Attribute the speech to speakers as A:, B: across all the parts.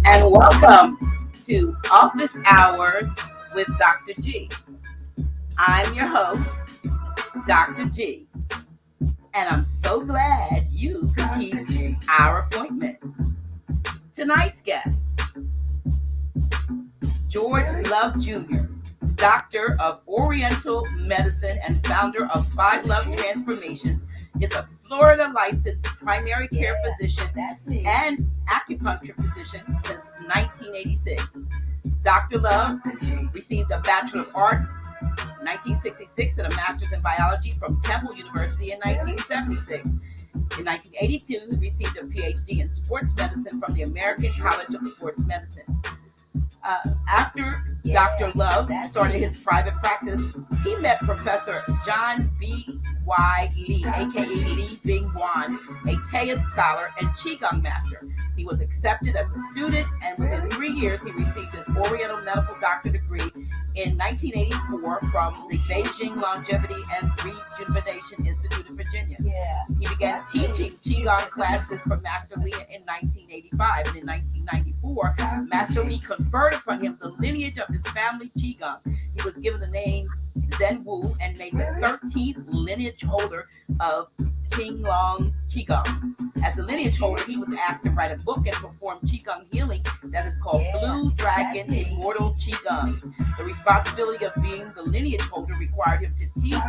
A: and welcome to Office Hours with Dr. G. I'm your host, Dr. G, and I'm so glad you could keep our appointment. Tonight's guest, George Love Jr., Doctor of Oriental Medicine and founder of Five Love Transformations, is a Florida licensed primary care physician and acupuncture physician since 1986. Dr. Love received a Bachelor of Arts 1966 and a Master's in Biology from Temple University in 1976. In 1982, he received a Ph.D. in Sports Medicine from the American College of Sports Medicine. After Dr. Love started his private practice, he met Professor John B.Y. Lee, aka Lee Bing Wan, a Taoist scholar and Qigong master. He was accepted as a student, and within 3 years, he received his Oriental Medical Doctor degree in 1984 from the Beijing Longevity and Rejuvenation Institute in Virginia. He began teaching Qigong classes for Master Lee in 1985, and in 1994, Master Lee conferred upon him the lineage of his family Qigong. He was given the name Zhenwu and made the 13th lineage holder of Qing Long Qigong. As a lineage holder, he was asked to write a book and perform Qigong healing that is called Dragon Immortal Qigong. The responsibility of being the lineage holder required him to teach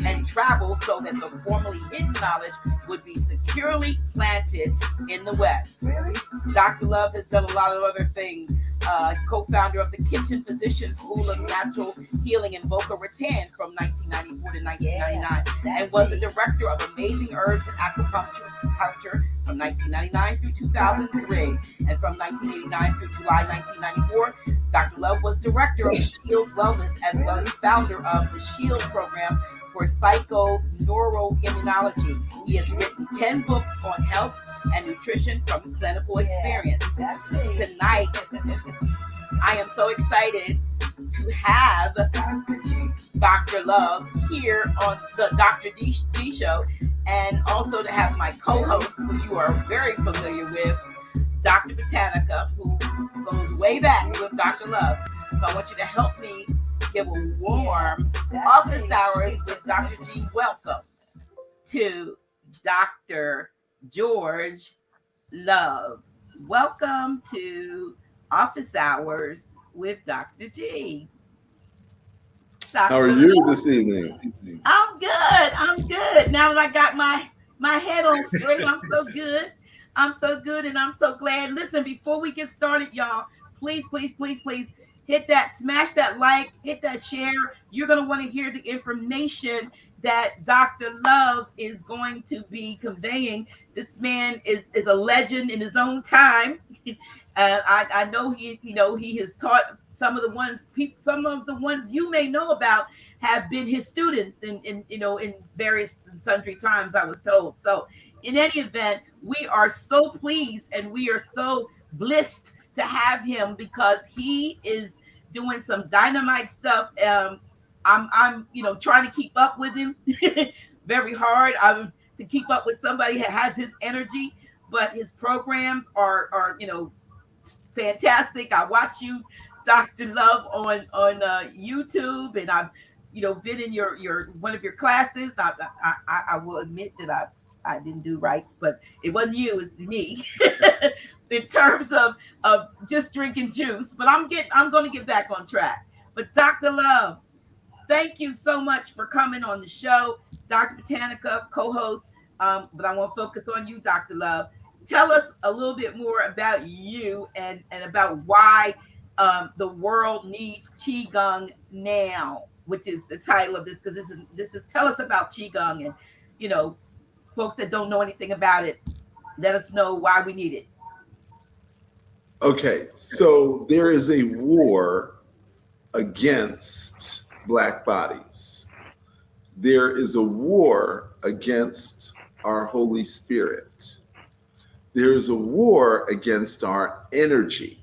A: and travel so that the formerly hidden knowledge would be securely planted in the West. Dr. Love has done a lot of other things. Co-founder of the Kitchen Physician School of Natural Healing in Boca Raton from 1994 to 1999, and was the director of Amazing Herbs and Acupuncture from 1999 through 2003, and from 1989 through July 1994, Dr. Love was director of Shield Wellness as well as founder of the Shield program for psychoneuroimmunology. He has written 10 books on health and nutrition from clinical experience. Tonight, I am so excited to have Dr. Love here on the Dr. D show, and also to have my co-host, who you are very familiar with, Dr. Botanica, who goes way back with Dr. Love. So I want you to help me give a warm office hours with Dr. G. Welcome to Dr. George Love. Welcome to Office Hours with Dr. G.
B: How are you this evening?
A: I'm good. Now that I got my head on straight, I'm so good, and I'm so glad. Listen, before we get started, y'all, please hit that, smash that like, hit that share. You're going to want to hear the information that Dr. Love is going to be conveying. This man is a legend in his own time. I know he has taught some of the ones you may know about have been his students in various and sundry times, I was told. So in any event, we are so pleased and we are so blessed to have him because he is doing some dynamite stuff. I'm trying to keep up with him very hard. To keep up with somebody that has his energy, but his programs are fantastic. I watch you, Dr. Love, on YouTube, and I've been in your one of your classes. I will admit that I didn't do right, but it wasn't you, it's me. In terms of just drinking juice, but I'm going to get back on track. But Dr. Love, thank you so much for coming on the show. Dr. Botanica, co-host, but I want to focus on you, Dr. Love. Tell us a little bit more about you and about why the world needs Qigong now, which is the title of this, because this is tell us about Qigong, and folks that don't know anything about it, let us know why we need it.
B: Okay, so there is a war against Black bodies. There is a war against our Holy Spirit. There is a war against our energy.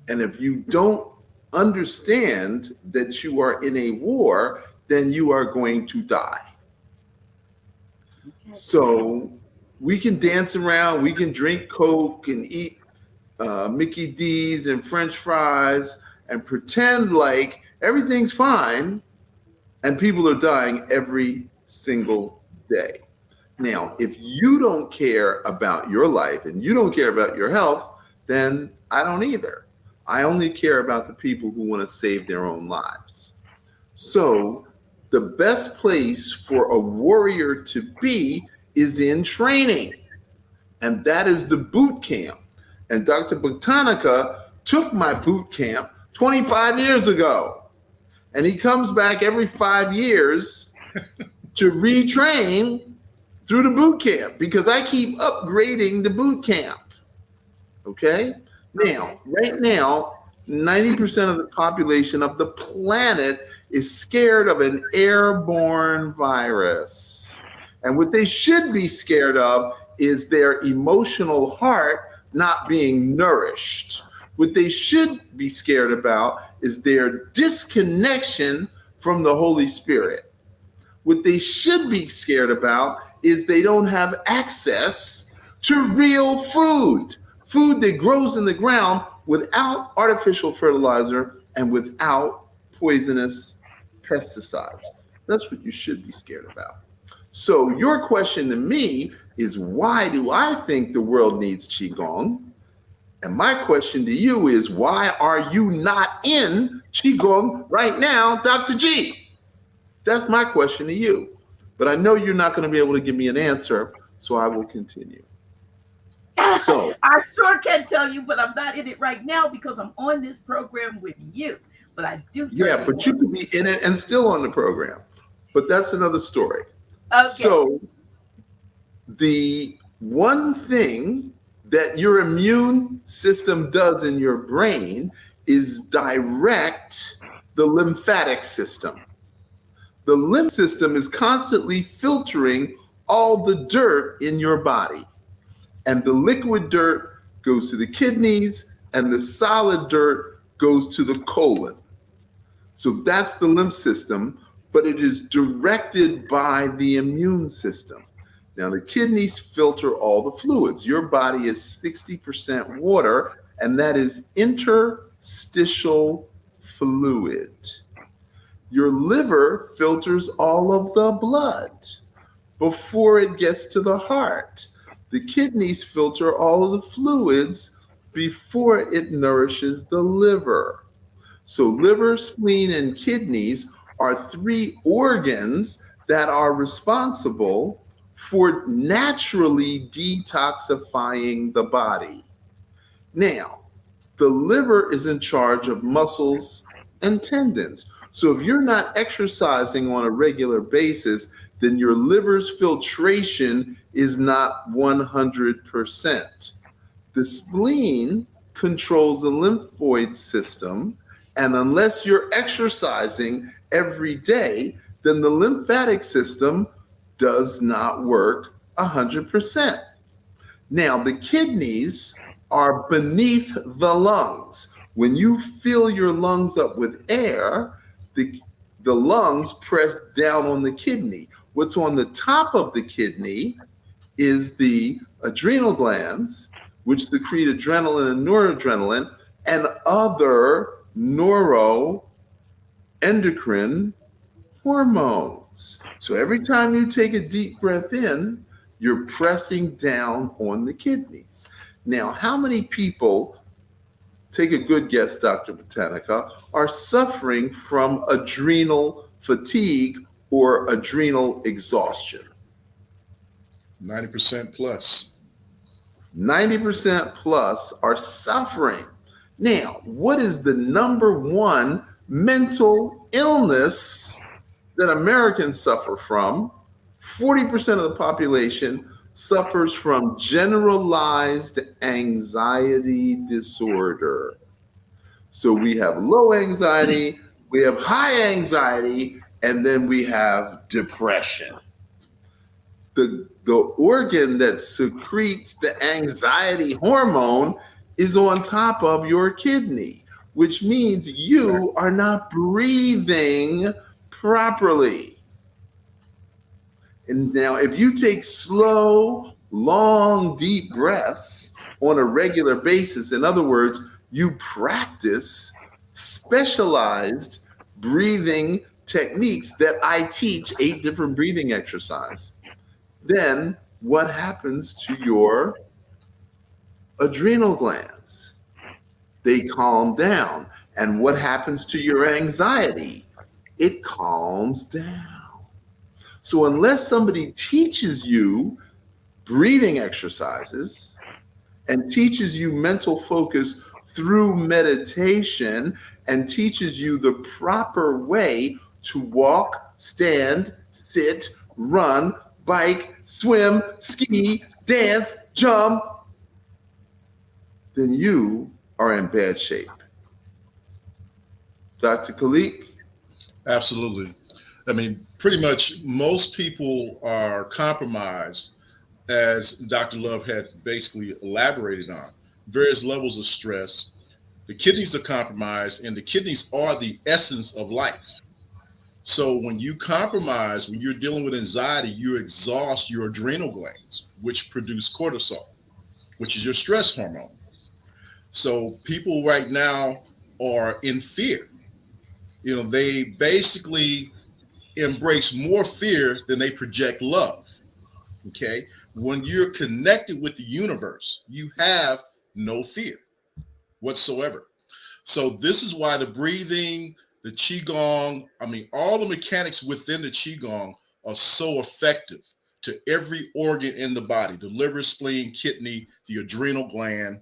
B: And if you don't understand that you are in a war, then you are going to die. So we can dance around, we can drink Coke and eat Mickey D's and French fries and pretend like everything's fine, and people are dying every single day. Now, if you don't care about your life and you don't care about your health, then I don't either. I only care about the people who want to save their own lives. So, the best place for a warrior to be is in training, and that is the boot camp. And Dr. Botanica took my boot camp 25 years ago, and he comes back every 5 years to retrain through the boot camp because I keep upgrading the boot camp. Okay? Now, right now, 90% of the population of the planet is scared of an airborne virus. And what they should be scared of is their emotional heart not being nourished. What they should be scared about is their disconnection from the Holy Spirit. What they should be scared about is they don't have access to real food, food that grows in the ground without artificial fertilizer and without poisonous pesticides. That's what you should be scared about. So your question to me is, why do I think the world needs Qigong? And my question to you is, why are you not in Qigong right now, Dr. G? That's my question to you. But I know you're not going to be able to give me an answer, so I will continue. So
A: I sure can tell you, but I'm not in it right now because I'm on this program with you. But I do.
B: Yeah, but you could be in it and still on the program. But that's another story.
A: Okay.
B: So the one thing that your immune system does in your brain is direct the lymphatic system. The lymph system is constantly filtering all the dirt in your body. And the liquid dirt goes to the kidneys, and the solid dirt goes to the colon. So that's the lymph system, but it is directed by the immune system. Now, the kidneys filter all the fluids. Your body is 60% water, and that is interstitial fluid. Your liver filters all of the blood before it gets to the heart. The kidneys filter all of the fluids before it nourishes the liver. So liver, spleen, and kidneys are three organs that are responsible for naturally detoxifying the body. Now, the liver is in charge of muscles and tendons. So if you're not exercising on a regular basis, then your liver's filtration is not 100%. The spleen controls the lymphoid system, and unless you're exercising every day, then the lymphatic system does not work 100%. Now, the kidneys are beneath the lungs. When you fill your lungs up with air, the lungs press down on the kidney. What's on the top of the kidney is the adrenal glands, which secrete adrenaline and noradrenaline and other neuroendocrine hormones. So every time you take a deep breath in, you're pressing down on the kidneys. Now, how many people, take a good guess, Dr. Botanica, are suffering from adrenal fatigue or adrenal exhaustion?
C: 90% plus.
B: 90% plus are suffering. Now, what is the number one mental illness that Americans suffer from? 40% of the population suffers from generalized anxiety disorder. So we have low anxiety, we have high anxiety, and then we have depression. The organ that secretes the anxiety hormone is on top of your kidney, which means you are not breathing properly. And now, if you take slow, long, deep breaths on a regular basis. In other words, you practice specialized breathing techniques that I teach, 8 different breathing exercises. Then what happens to your adrenal glands? They calm down. And what happens to your anxiety? It calms down. So unless somebody teaches you breathing exercises and teaches you mental focus through meditation and teaches you the proper way to walk, stand, sit, run, bike, swim, ski, dance, jump, then you are in bad shape. Dr. Khalik?
C: Absolutely. I mean, pretty much most people are compromised, as Dr. Love had basically elaborated on. Various levels of stress. The kidneys are compromised, and the kidneys are the essence of life. So when you compromise, when you're dealing with anxiety, you exhaust your adrenal glands, which produce cortisol, which is your stress hormone. So people right now are in fear. They basically embrace more fear than they project love. Okay. When you're connected with the universe, you have no fear whatsoever. So this is why the breathing, the Qigong, I mean, all the mechanics within the Qigong are so effective to every organ in the body, the liver, spleen, kidney, the adrenal gland,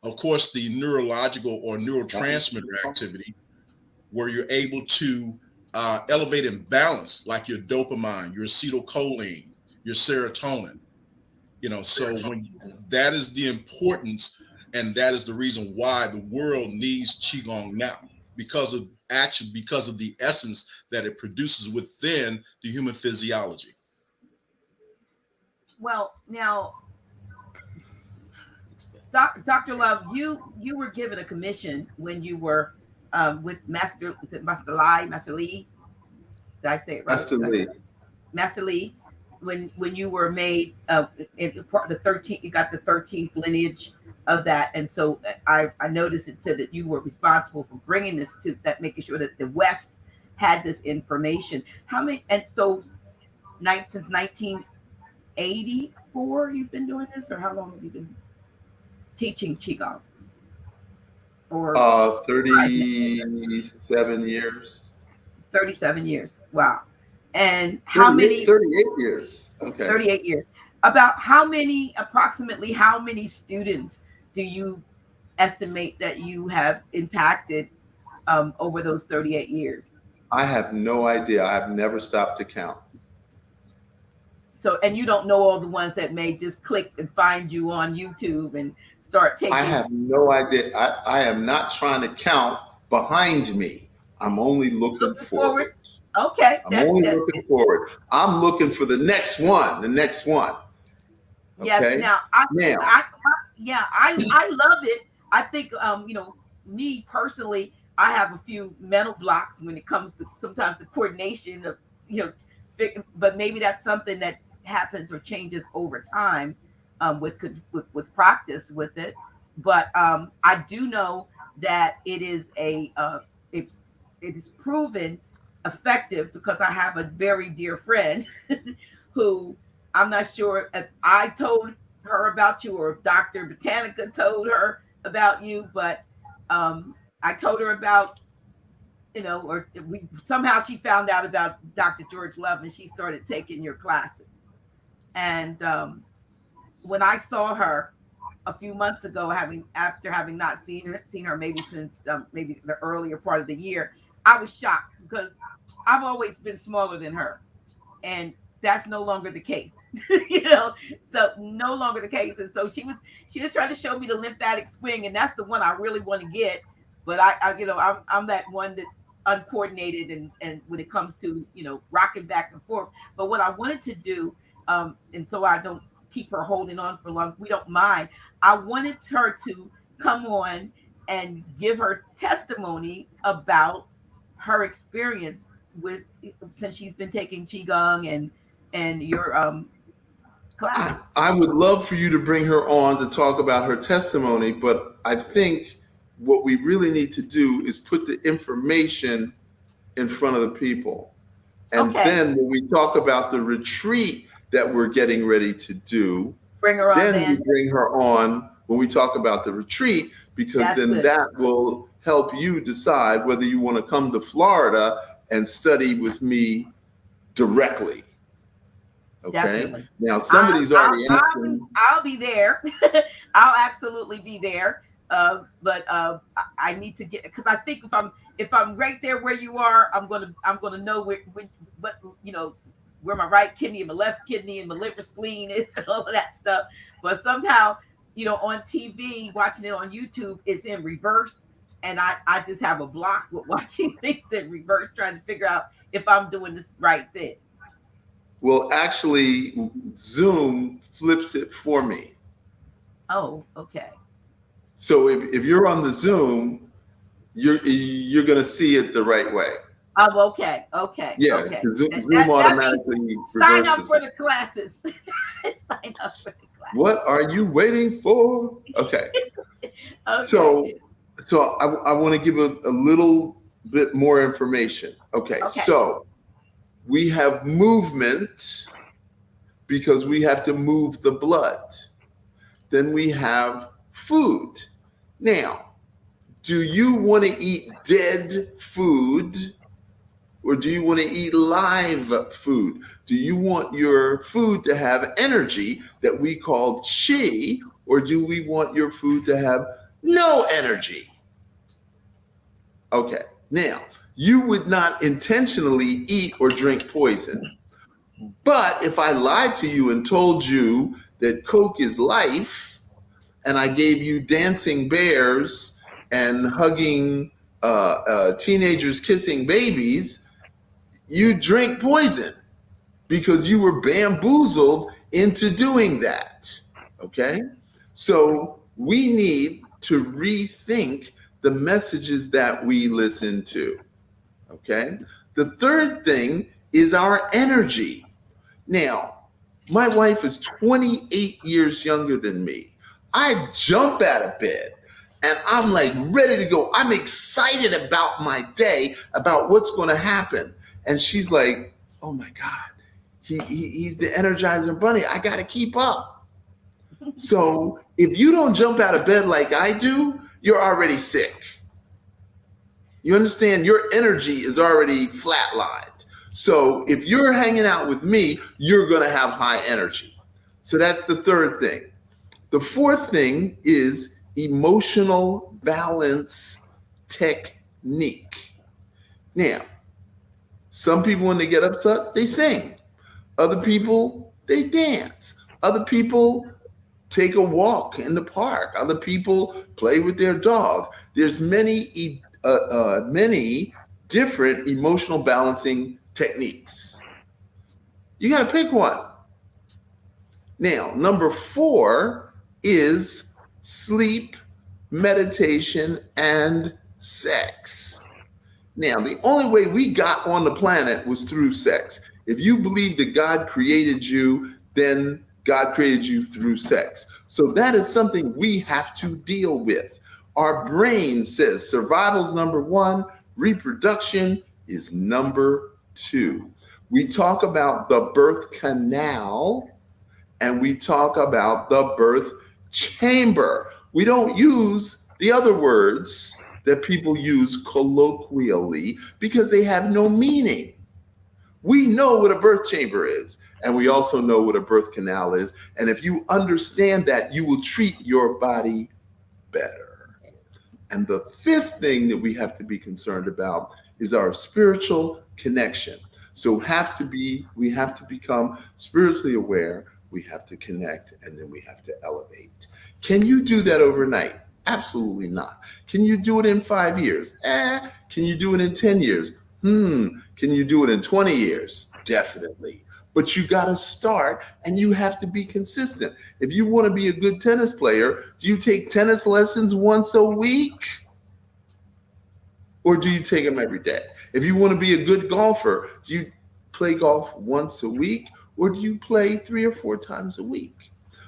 C: of course, the neurological or neurotransmitter activity, where you're able to elevate and balance like your dopamine, your acetylcholine, your serotonin. So when that is the importance, and that is the reason why the world needs Qigong now, because of the essence that it produces within the human physiology.
A: Well, now, Dr. Love, you were given a commission when you were with Master Lee? Did I say it right?
B: Master Lee.
A: Master Lee, when you were made in part the 13th, you got the 13th lineage of that, and so I noticed it said that you were responsible for bringing this to that, making sure that the West had this information. How many? And so, since 1984, you've been doing this, or how long have you been teaching qigong? Or
B: 37 years.
A: 37 years. Wow. And how many?
B: 38 years. Okay.
A: 38 years. Approximately how many students do you estimate that you have impacted over those 38 years?
B: I have no idea. I have never stopped to count.
A: So, and you don't know all the ones that may just click and find you on YouTube and start taking.
B: I have no idea. I am not trying to count behind me. I'm only looking forward.
A: Okay.
B: I'm only looking forward. I'm looking for the next one.
A: Yes.
B: Okay?
A: Now, I love it. I think, me personally, I have a few mental blocks when it comes to sometimes the coordination of, but maybe that's something that happens or changes over time with practice with it. But I do know that it is it is proven effective, because I have a very dear friend who, I'm not sure if I told her about you or if Dr. Botanica told her about you, but I told her about, or somehow she found out about Dr. George Love, and she started taking your classes. And when I saw her a few months ago, after having not seen her maybe since maybe the earlier part of the year, I was shocked, because I've always been smaller than her, and that's no longer the case. So no longer the case. And so she was trying to show me the lymphatic swing, and that's the one I really want to get. But I'm that one that's uncoordinated, and when it comes to rocking back and forth. But what I wanted to do, and so I don't keep her holding on for long, we don't mind. I wanted her to come on and give her testimony about her experience with, since she's been taking qigong and your classes.
B: I would love for you to bring her on to talk about her testimony, but I think what we really need to do is put the information in front of the people. And
A: Okay.
B: then when we talk about the retreat that we're getting ready to do,
A: Bring her on
B: then we
A: then.
B: bring her on when we talk about the retreat, because
A: That's
B: then
A: good.
B: that will help you decide whether you want to come to Florida and study with me directly. Okay.
A: Definitely.
B: Now somebody's already asking.
A: I'll be there. I'll absolutely be there. But I need to get, because I think if I'm right there where you are, I'm gonna know what where my right kidney and my left kidney and my liver spleen is and all of that stuff. But somehow, on TV, watching it on YouTube, it's in reverse, and I just have a block with watching things in reverse, trying to figure out if I'm doing this right thing.
B: Well, actually, Zoom flips it for me.
A: Oh, okay.
B: So if you're on the Zoom, you're going to see it the right way.
A: Oh, okay.
B: Yeah,
A: Okay.
B: Zoom automatically
A: sign up
B: reverses
A: for
B: it.
A: the classes. Sign up for the classes.
B: What are you waiting for? Okay.
A: Okay.
B: So I want to give a little bit more information. Okay. So we have movement because we have to move the blood. Then we have food. Now, do you want to eat dead food, or do you want to eat live food? Do you want your food to have energy that we call qi, or do we want your food to have no energy? Okay. Now, you would not intentionally eat or drink poison. But if I lied to you and told you that Coke is life, and I gave you dancing bears and hugging teenagers kissing babies, you drink poison because you were bamboozled into doing that. Okay? So we need to rethink the messages that we listen to. Okay? The third thing is our energy. Now, my wife is 28 years younger than me. I jump out of bed and I'm like ready to go. I'm excited about my day, about what's going to happen. And she's like, oh my God, he's the Energizer Bunny. I got to keep up. So if you don't jump out of bed like I do, you're already sick. You understand? Your energy is already flatlined. So if you're hanging out with me, you're going to have high energy. So that's the third thing. The fourth thing is emotional balance technique. Now, some people, when they get upset, they sing. Other people, they dance. Other people take a walk in the park. Other people play with their dog. There's many different emotional balancing techniques. You got to pick one. Now, number 4 is sleep, meditation, and sex. Now, the only way we got on the planet was through sex. If you believe that God created you, then God created you through sex. So that is something we have to deal with. Our brain says survival's number 1, reproduction is number 2. We talk about the birth canal and we talk about the birth chamber. We don't use the other words that people use colloquially because they have no meaning. We know what a birth chamber is, and we also know what a birth canal is. And if you understand that, you will treat your body better. And the 5th thing that we have to be concerned about is our spiritual connection. So we have to become spiritually aware, we have to connect, and then we have to elevate. Can you do that overnight? Absolutely not. Can you do it in 5 years? Can you do it in 10 years? Can you do it in 20 years? Definitely. But you got to start and you have to be consistent. If you want to be a good tennis player, do you take tennis lessons once a week? Or do you take them every day? If you want to be a good golfer, do you play golf once a week? or do you play 3 or 4 times a week?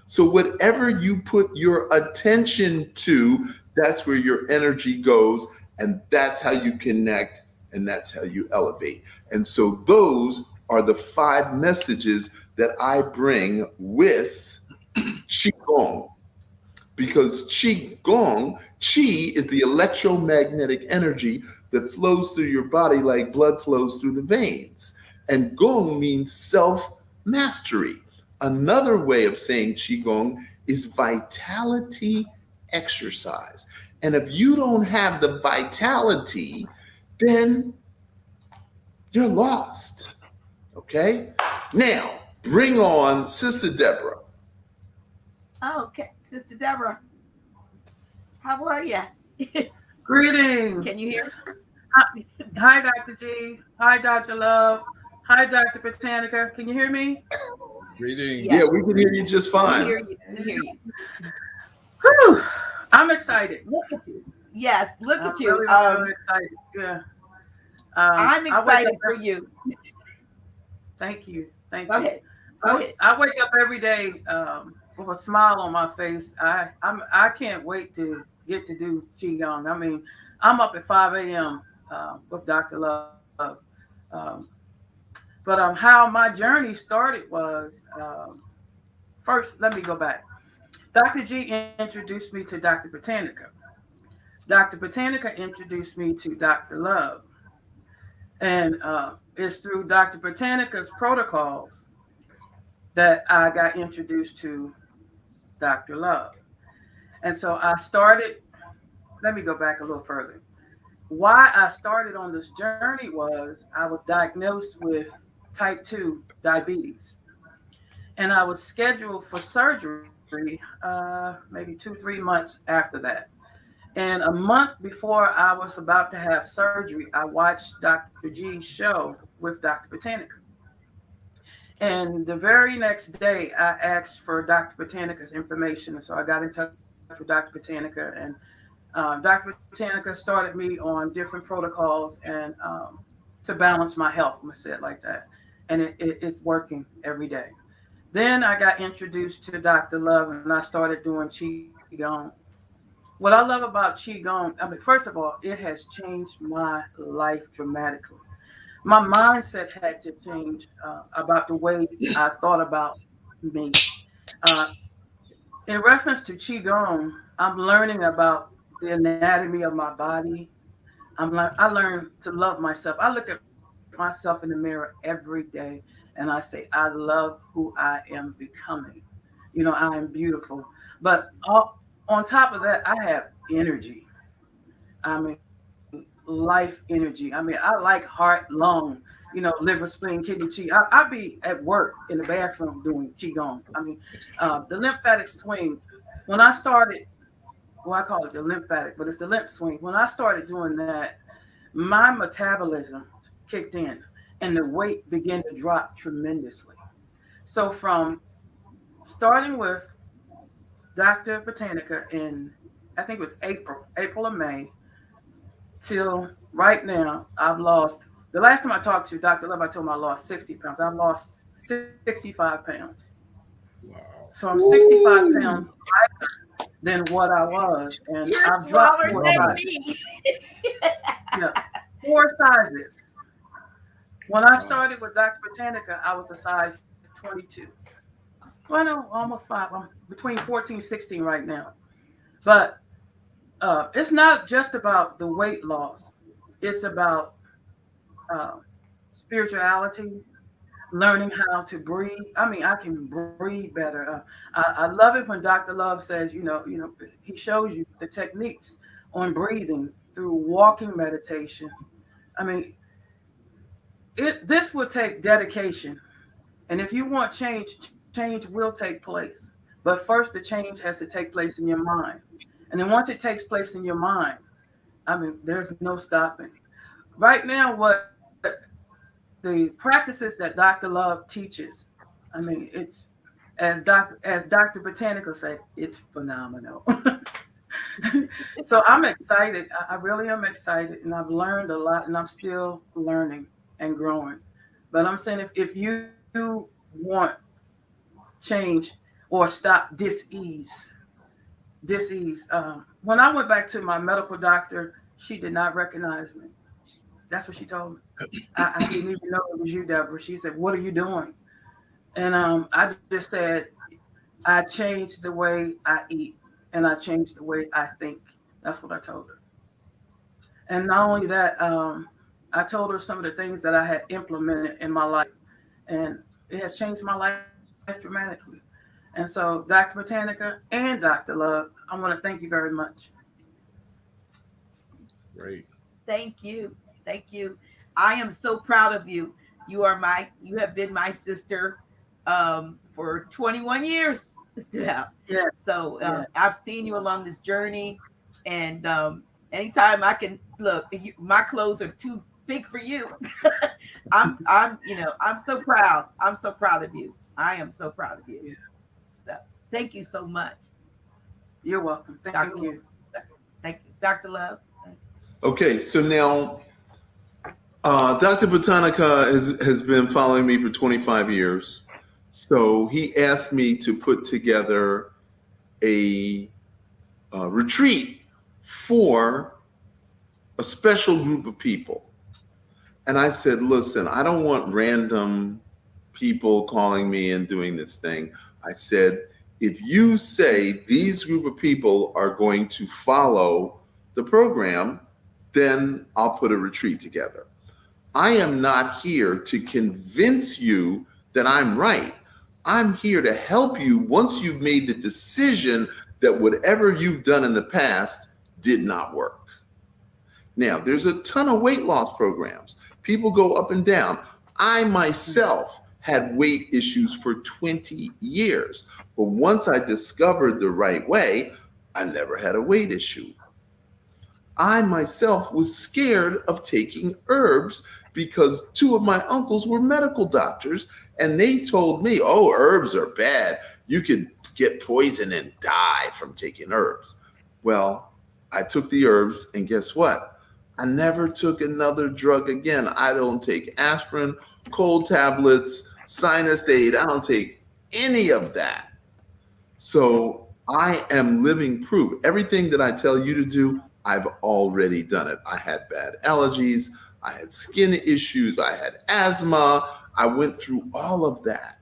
B: So whatever you put your attention to, that's where your energy goes, and that's how you connect, and that's how you elevate. And so those are the 5 messages that I bring with Qigong. Because Qi is the electromagnetic energy that flows through your body like blood flows through the veins. And Gong means self mastery. Another way of saying Qigong is vitality exercise. And if you don't have the vitality, then you're lost. Okay? Now, bring on Sister Deborah.
A: Oh, okay, Sister Deborah, how are you?
D: Greetings.
A: Can you hear?
D: Hi, Dr. G. Hi, Dr. Love. Hi, Dr. Britannica. Can you hear me?
C: Greetings.
B: Yeah, we can hear you just
A: We
B: fine.
A: hear you. We hear you.
D: Whew. I'm excited.
A: Look at you. Yes, look
D: I'm
A: at you.
D: really excited. Yeah.
A: I'm
D: I wake
A: excited
D: up-
A: for you.
D: Thank you. Thank
A: Go
D: you.
A: ahead. Go ahead.
D: I wake up every day with a smile on my face. I can't wait to get to do Qigong. I mean, I'm up at 5 a.m. With Dr. Love. But how my journey started was first, let me go back. Dr. G introduced me to Dr. Britannica. Dr. Britannica introduced me to Dr. Love. And it's through Dr. Britannica's protocols that I got introduced to Dr. Love. And so I started, let me go back a little further. Why I started on this journey was I was diagnosed with type 2 diabetes. And I was scheduled for surgery maybe 2, 3 months after that. And a month before I was about to have surgery, I watched Dr. G's show with Dr. Britannica. And the very next day, I asked for Dr. Britannica's information. And so I got in touch with Dr. Britannica, and Dr. Britannica started me on different protocols and to balance my health, I'm going to say it like that. And it's working every day. Then I got introduced to Dr. Love, and I started doing Qigong. What I love about Qigong, I mean, first of all, it has changed my life dramatically. My mindset had to change about the way I thought about me. Uh, in reference to Qigong, I'm learning about the anatomy of my body. I learned to love myself. I look at myself in the mirror every day and I say, I love who I am becoming. You know, I am beautiful. But on top of that, I have energy. I mean, life energy. I mean, I like heart, lung, liver, spleen, kidney, chi. I be at work in the bathroom doing Qigong. I mean, the lymphatic swing, when I started, well, I call it the lymphatic, but it's the lymph swing. When I started doing that, my metabolism kicked in and the weight began to drop tremendously. So from starting with Dr. Britannica in, I think it was April or May, till right now, I've lost, the last time I talked to Dr. Love, I told him I lost 60 pounds. I've lost 65 pounds.
C: Wow.
D: So I'm 65 pounds lighter than what I was. And
A: You're
D: I've dropped
A: smaller
D: 4
A: than
D: sizes.
A: me.
D: Yeah, 4 sizes. When I started with Dr. Britannica, I was a size 22. Well, no, almost 5. I'm between 14, 16 right now. But it's not just about the weight loss. It's about spirituality, learning how to breathe. I mean, I can breathe better. I love it when Dr. Love says, he shows you the techniques on breathing through walking meditation. I mean, this will take dedication. And if you want change, change will take place. But first, the change has to take place in your mind. And then once it takes place in your mind, I mean, there's no stopping. Right now, what the practices that Dr. Love teaches, I mean, it's as Dr. Britannica said, it's phenomenal. So I'm excited. I really am excited, and I've learned a lot, and I'm still learning and growing. But I'm saying if you want change or stop dis-ease. When I went back to my medical doctor, she did not recognize me. That's what she told me. I didn't even know it was you, Deborah. She said, "What are you doing?" And I just said, "I changed the way I eat, and I changed the way I think." That's what I told her. And not only that, I told her some of the things that I had implemented in my life, and it has changed my life dramatically. And so, Dr. Botanica and Dr. Love, I want to thank you very much.
C: Great.
A: Thank you. Thank you. I am so proud of you. You have been my sister for 21 years now.
D: Yeah,
A: So
D: yeah.
A: I've seen you along this journey, and anytime I can look, my clothes are too big for you. I'm so proud. I'm so proud of you. I am so proud of you.
D: Yeah.
A: So thank you so much,
D: You're welcome. Thank
A: Dr.
D: you.
A: Thank you, Dr. Love.
B: Okay, so now Dr. Botanica has been following me for 25 years. So he asked me to put together a retreat for a special group of people. And I said, listen, I don't want random people calling me and doing this thing. I said, if you say these group of people are going to follow the program, then I'll put a retreat together. I am not here to convince you that I'm right. I'm here to help you once you've made the decision that whatever you've done in the past did not work. Now, there's a ton of weight loss programs. People go up and down. I myself had weight issues for 20 years. But once I discovered the right way, I never had a weight issue. I myself was scared of taking herbs because two of my uncles were medical doctors and they told me, oh, herbs are bad. You could get poison and die from taking herbs. Well, I took the herbs and guess what? I never took another drug again. I don't take aspirin, cold tablets, sinus aid. I don't take any of that. So I am living proof. Everything that I tell you to do, I've already done it. I had bad allergies. I had skin issues. I had asthma. I went through all of that.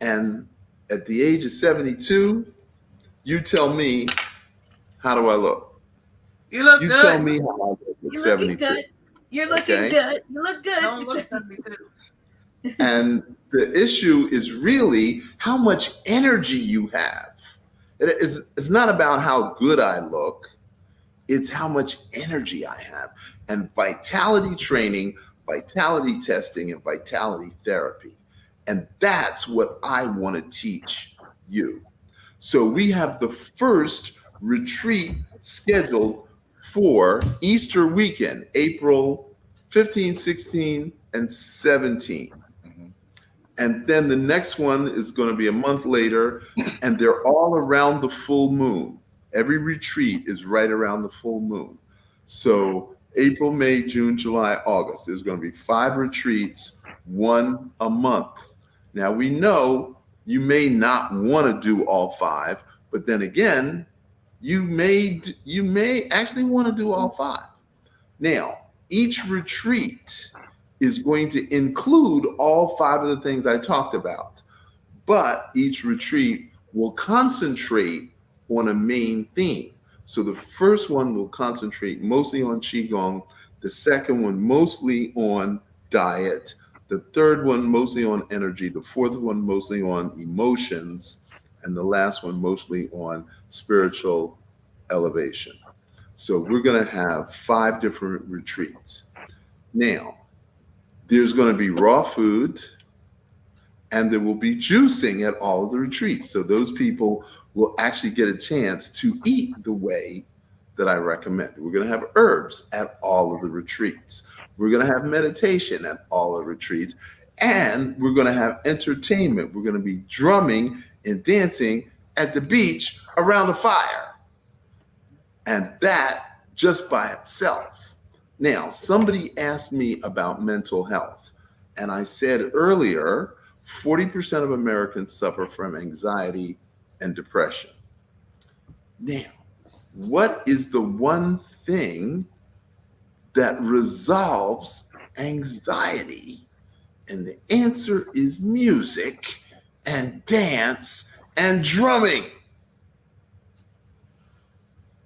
B: And at the age of 72, you tell me, how do I look?
D: You look
B: You
D: good.
B: tell me how I look at
A: You're
B: 72.
A: looking good. You're looking
B: Okay?
A: good. You look good.
D: Don't look at me too.
B: And the issue is really how much energy you have. It's not about how good I look. It's how much energy I have. And vitality training, vitality testing, and vitality therapy. And that's what I want to teach you. So we have the first retreat scheduled for Easter weekend, April 15, 16, and 17. And then the next one is going to be a month later, and they're all around the full moon. Every retreat is right around the full moon. So April, May, June, July, August, there's going to be 5 retreats, one a month. Now we know you may not want to do all 5, but then again, you may actually want to do all 5. Now, each retreat is going to include all 5 of the things I talked about, but each retreat will concentrate on a main theme. So the first one will concentrate mostly on Qigong, the second one mostly on diet, the third one mostly on energy, the fourth one mostly on emotions, and the last one mostly on spiritual elevation. So we're going to have 5 different retreats. Now, there's going to be raw food, and there will be juicing at all of the retreats. So those people will actually get a chance to eat the way that I recommend. We're going to have herbs at all of the retreats. We're going to have meditation at all of the retreats. And we're going to have entertainment. We're going to be drumming and dancing at the beach around a fire. And that just by itself. Now, somebody asked me about mental health. And I said earlier, 40% of Americans suffer from anxiety and depression. Now, what is the one thing that resolves anxiety? And the answer is music and dance and drumming.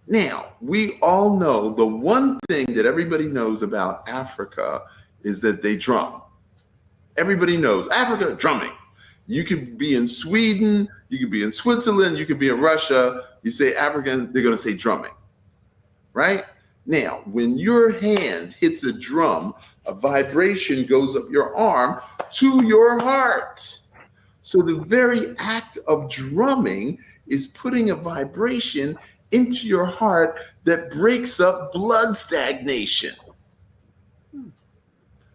B: Now, we all know the one thing that everybody knows about Africa is that they drum. Everybody knows Africa, drumming. You could be in Sweden, you could be in Switzerland, you could be in Russia. You say African, they're going to say drumming, right? Now, when your hand hits a drum, a vibration goes up your arm to your heart. So the very act of drumming is putting a vibration into your heart that breaks up blood stagnation.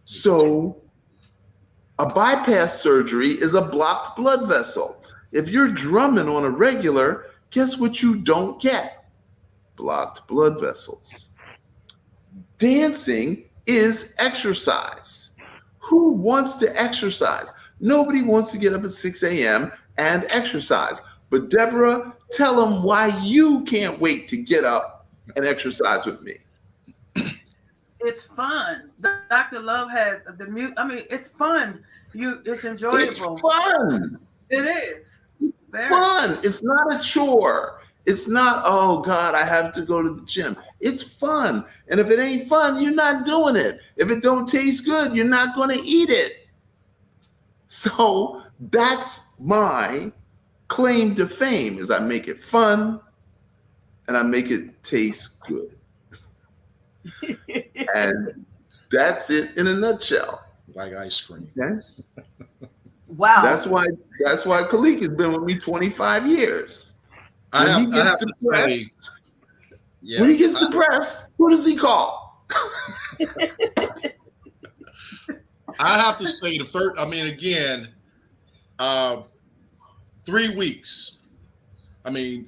B: So a bypass surgery is a blocked blood vessel. If you're drumming on a regular, guess what you don't get? Blocked blood vessels. Dancing is exercise. Who wants to exercise? Nobody wants to get up at 6 a.m. and exercise. But Deborah, tell them why you can't wait to get up and exercise with me.
D: It's fun. Dr. Love has the music. I mean, it's fun. It's enjoyable.
B: It's fun.
D: It is. Very
B: fun. It's not a chore. It's not, oh God, I have to go to the gym. It's fun. And if it ain't fun, you're not doing it. If it don't taste good, you're not going to eat it. So that's my claim to fame, is I make it fun and I make it taste good. And that's it in a nutshell.
C: Like ice cream.
B: Okay?
A: Wow.
B: That's why Khalik has been with me 25 years. When he gets depressed, who does he call?
C: I have to say the first, I mean, again, 3 weeks. I mean,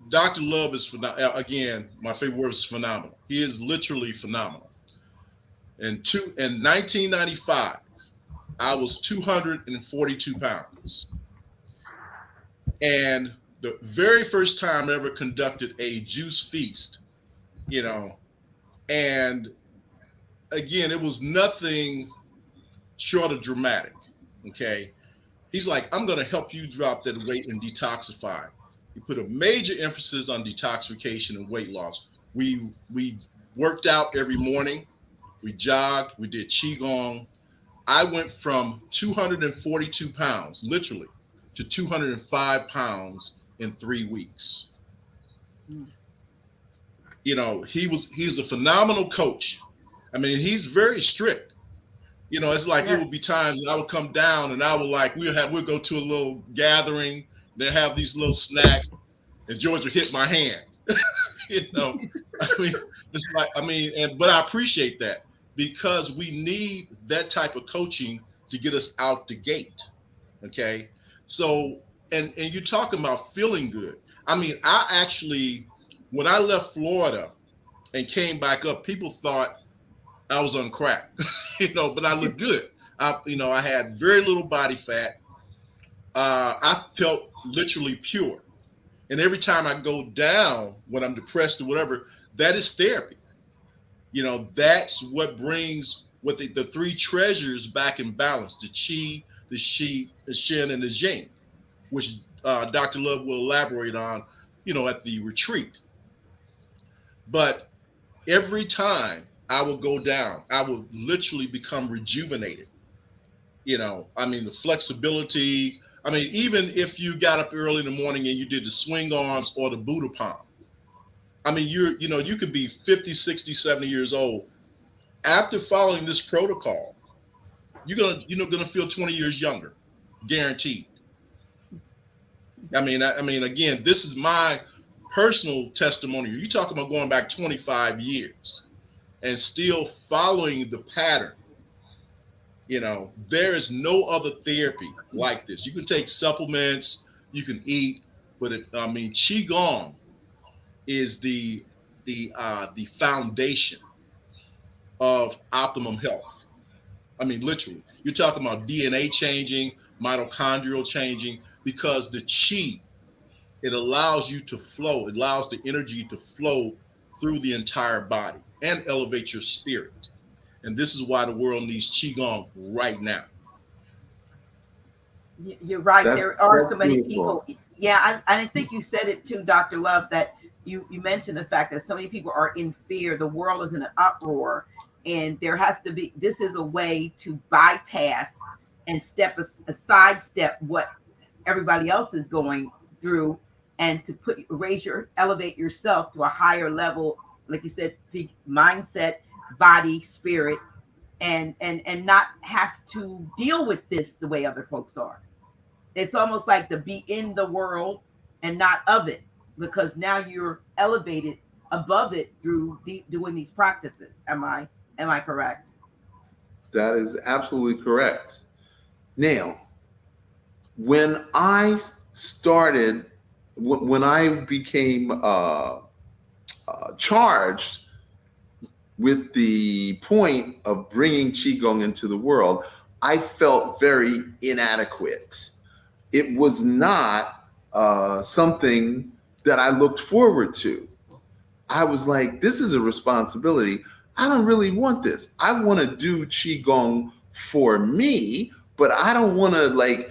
C: Dr. Love is, again, my favorite word is phenomenal. He is literally phenomenal. In 1995, I was 242 pounds. And the very first time I ever conducted a juice feast, and again, it was nothing short of dramatic, okay? He's like, I'm going to help you drop that weight and detoxify. He put a major emphasis on detoxification and weight loss. We worked out every morning. We jogged. We did Qigong. I went from 242 pounds, literally, to 205 pounds in 3 weeks. He's a phenomenal coach. I mean, he's very strict. It's like It would be times I would come down and I would we'll go to a little gathering, they have these little snacks, and George would hit my hand. But I appreciate that, because we need that type of coaching to get us out the gate. Okay. So, and you're talking about feeling good. I mean, I actually, when I left Florida and came back up, people thought I was on crack, but I looked good. I had very little body fat. I felt literally pure. And every time I go down when I'm depressed or whatever, that is therapy. That's what brings the three treasures back in balance: the Qi, the Shi, the Shin, and the Jing, which Dr. Love will elaborate on, at the retreat. But every time I will go down, I will literally become rejuvenated. The flexibility. I mean, even if you got up early in the morning and you did the swing arms or the Buddha palm, I mean, you could be 50, 60, 70 years old. After following this protocol, you're gonna feel 20 years younger, guaranteed. I mean, again, this is my personal testimony. You talk about going back 25 years and still following the pattern. There is no other therapy like this. You can take supplements, you can eat, but Qigong is the foundation of optimum health. I mean, literally. You're talking about DNA changing, mitochondrial changing, because the chi, it allows you to flow. It allows the energy to flow through the entire body and elevate your spirit. And this is why the world needs Qigong right now.
A: You're right.
B: That's
A: There are so many
B: beautiful.
A: people. Yeah, I think you said it too, Dr. Love, that you mentioned the fact that so many people are in fear. The world is in an uproar, and there has to be. This is a way to bypass and sidestep what everybody else is going through, and to elevate yourself to a higher level, like you said, the mindset, body, spirit, and not have to deal with this the way other folks are. It's almost like to be in the world and not of it, because now you're elevated above it through doing these practices. Am I correct?
B: That is absolutely correct. Now, when I started, when I became charged with the point of bringing Qigong into the world, I felt very inadequate. It was not something that I looked forward to. I was like, this is a responsibility. I don't really want this. I want to do Qigong for me, but I don't want to like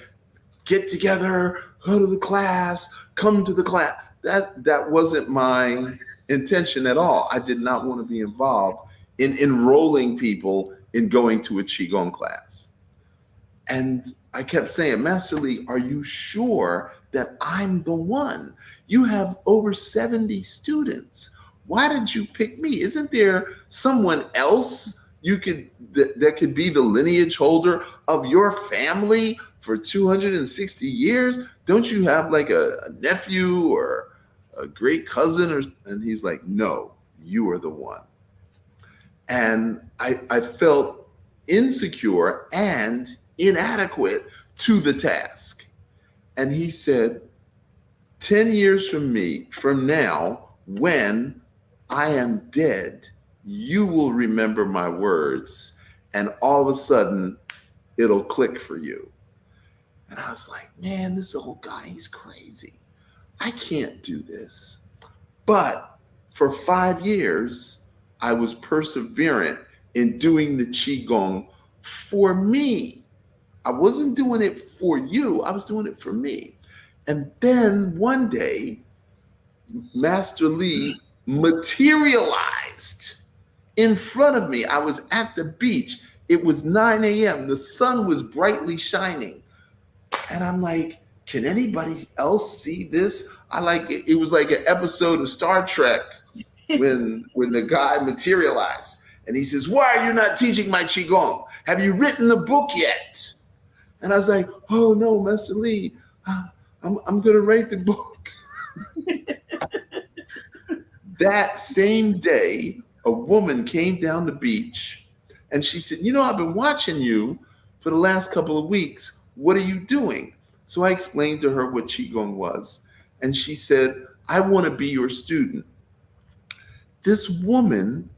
B: get together, go to the class, come to the class. That wasn't my intention at all. I did not want to be involved in enrolling people in going to a Qigong class. And I kept saying, Master Lee, are you sure that I'm the one? You have over 70 students. Why did you pick me? Isn't there someone else that could be the lineage holder of your family for 260 years? Don't you have like a nephew or a great cousin? And he's like, no, you are the one. And I felt insecure and inadequate to the task. And he said, 10 years from now, when I am dead, you will remember my words, and all of a sudden it'll click for you. And I was like, man, this old guy, he's crazy. I can't do this. But for 5 years, I was perseverant in doing the Qigong for me. I wasn't doing it for you. I was doing it for me. And then one day, Master Lee materialized in front of me. I was at the beach. It was 9 a.m. The sun was brightly shining. And I'm like, can anybody else see this? It was like an episode of Star Trek when the guy materialized. And he says, why are you not teaching my Qigong? Have you written the book yet? And I was like, oh no, Master Lee, I'm going to write the book. That same day, a woman came down the beach and she said, I've been watching you for the last couple of weeks. What are you doing? So I explained to her what Qigong was. And she said, I want to be your student. This woman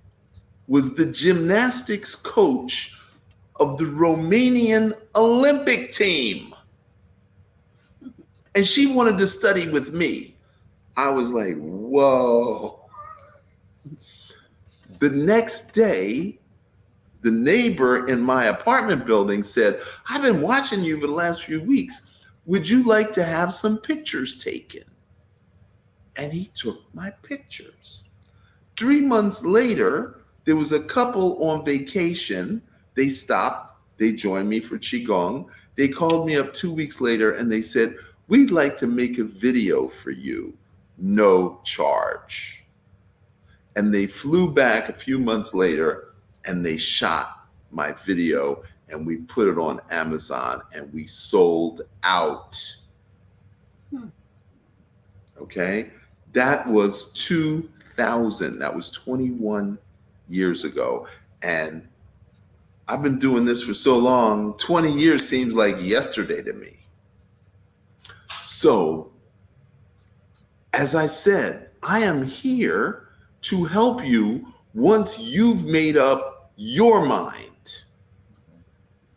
B: was the gymnastics coach of the Romanian Olympic team. And she wanted to study with me. I was like, whoa. The next day, the neighbor in my apartment building said, I've been watching you for the last few weeks. Would you like to have some pictures taken? And he took my pictures. 3 months later, there was a couple on vacation. They stopped. They joined me for Qigong. They called me up 2 weeks later and they said, we'd like to make a video for you, no charge. And they flew back a few months later and they shot my video and we put it on Amazon and we sold out. Okay? That was 2000. That was 21 years ago. And I've been doing this for so long, 20 years seems like yesterday to me. So, as I said, I am here to help you once you've made up your mind.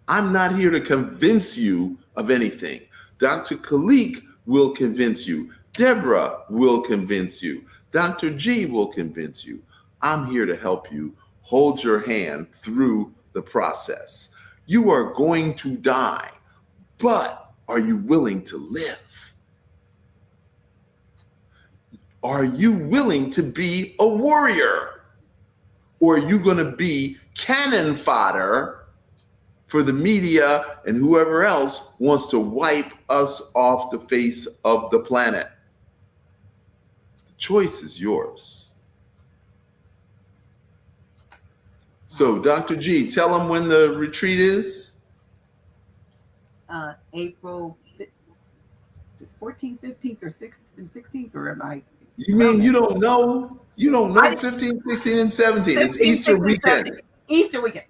B: I'm not here to convince you of anything. Dr. Khalik will convince you. Deborah will convince you. Dr. G will convince you. I'm here to help you hold your hand through the process. You are going to die, but are you willing to live? Are you willing to be a warrior? Or are you going to be cannon fodder for the media and whoever else wants to wipe us off the face of the planet? The choice is yours. So, Dr. G, tell them when the retreat is.
A: April 14th, 15th, or 16th, or am I?
B: You mean you don't know? You don't know 15, 16, and 17.
A: 15,
B: it's Easter
A: 16,
B: weekend.
A: 17. Easter weekend.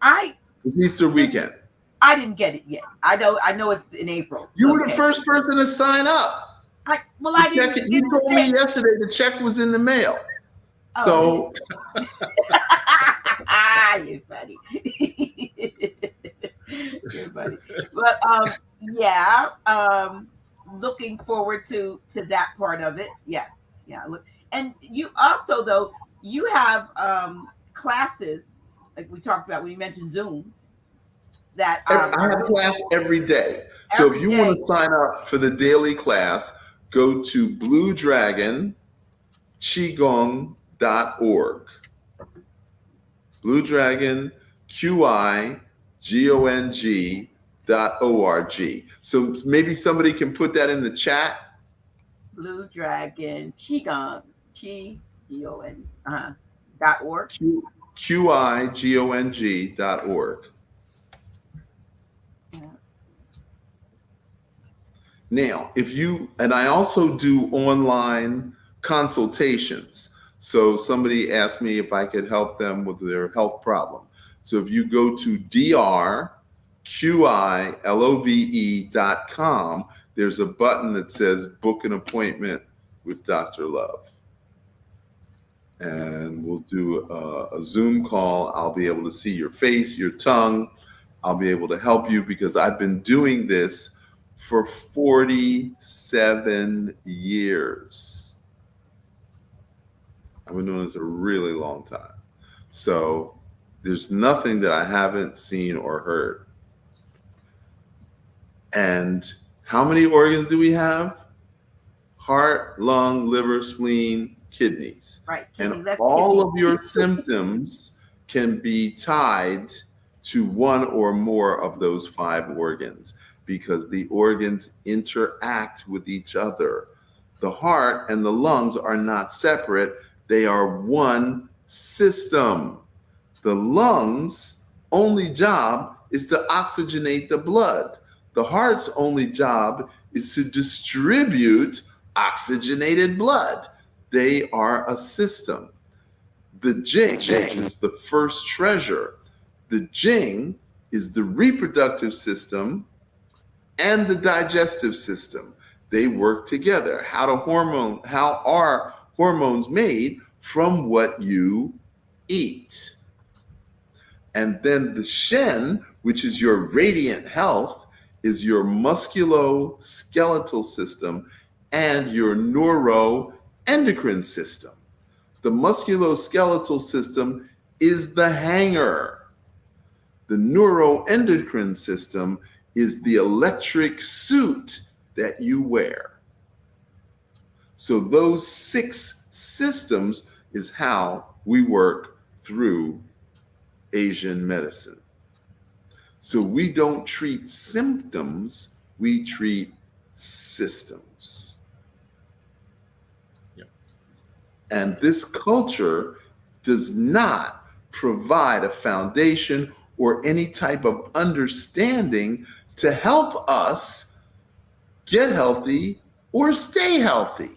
B: It's Easter weekend.
A: I didn't get it yet. I know it's in April.
B: You were the first person to sign up.
A: I didn't.
B: You told me yesterday the check was in the mail. Oh. So
A: you're funny. You're funny. But looking forward to that part of it. Yes. Yeah. And you also, though, you have classes like we talked about when you mentioned Zoom. That
B: I have class every day. So if you want to sign up for the daily class, go to bluedragonqigong.org. Blue Dragon, QIGONG.org. So maybe somebody can put that in the chat.
A: Blue Dragon Qigong, .org.
B: QIGONG.org. Now, and I also do online consultations. So somebody asked me if I could help them with their health problem. So if you go to drqilove.com, there's a button that says book an appointment with Dr. Love. And we'll do a Zoom call. I'll be able to see your face, your tongue. I'll be able to help you because I've been doing this for 47 years. I've been doing this a really long time. So there's nothing that I haven't seen or heard. And how many organs do we have? Heart, lung, liver, spleen, kidneys.
A: Right.
B: And all of your symptoms can be tied to one or more of those 5 organs, because the organs interact with each other. The heart and the lungs are not separate. They are one system. The lungs' only job is to oxygenate the blood. The heart's only job is to distribute oxygenated blood. They are a system. The Jing is the first treasure. The Jing is the reproductive system and the digestive system. They work together. How are hormones made? From what you eat. And then the Shen, which is your radiant health, is your musculoskeletal system and your neuroendocrine system. The musculoskeletal system is the hanger. The neuroendocrine system is the electric suit that you wear. So those 6 systems is how we work through Asian medicine. So we don't treat symptoms, we treat systems.
C: Yep.
B: And this culture does not provide a foundation or any type of understanding to help us get healthy or stay healthy.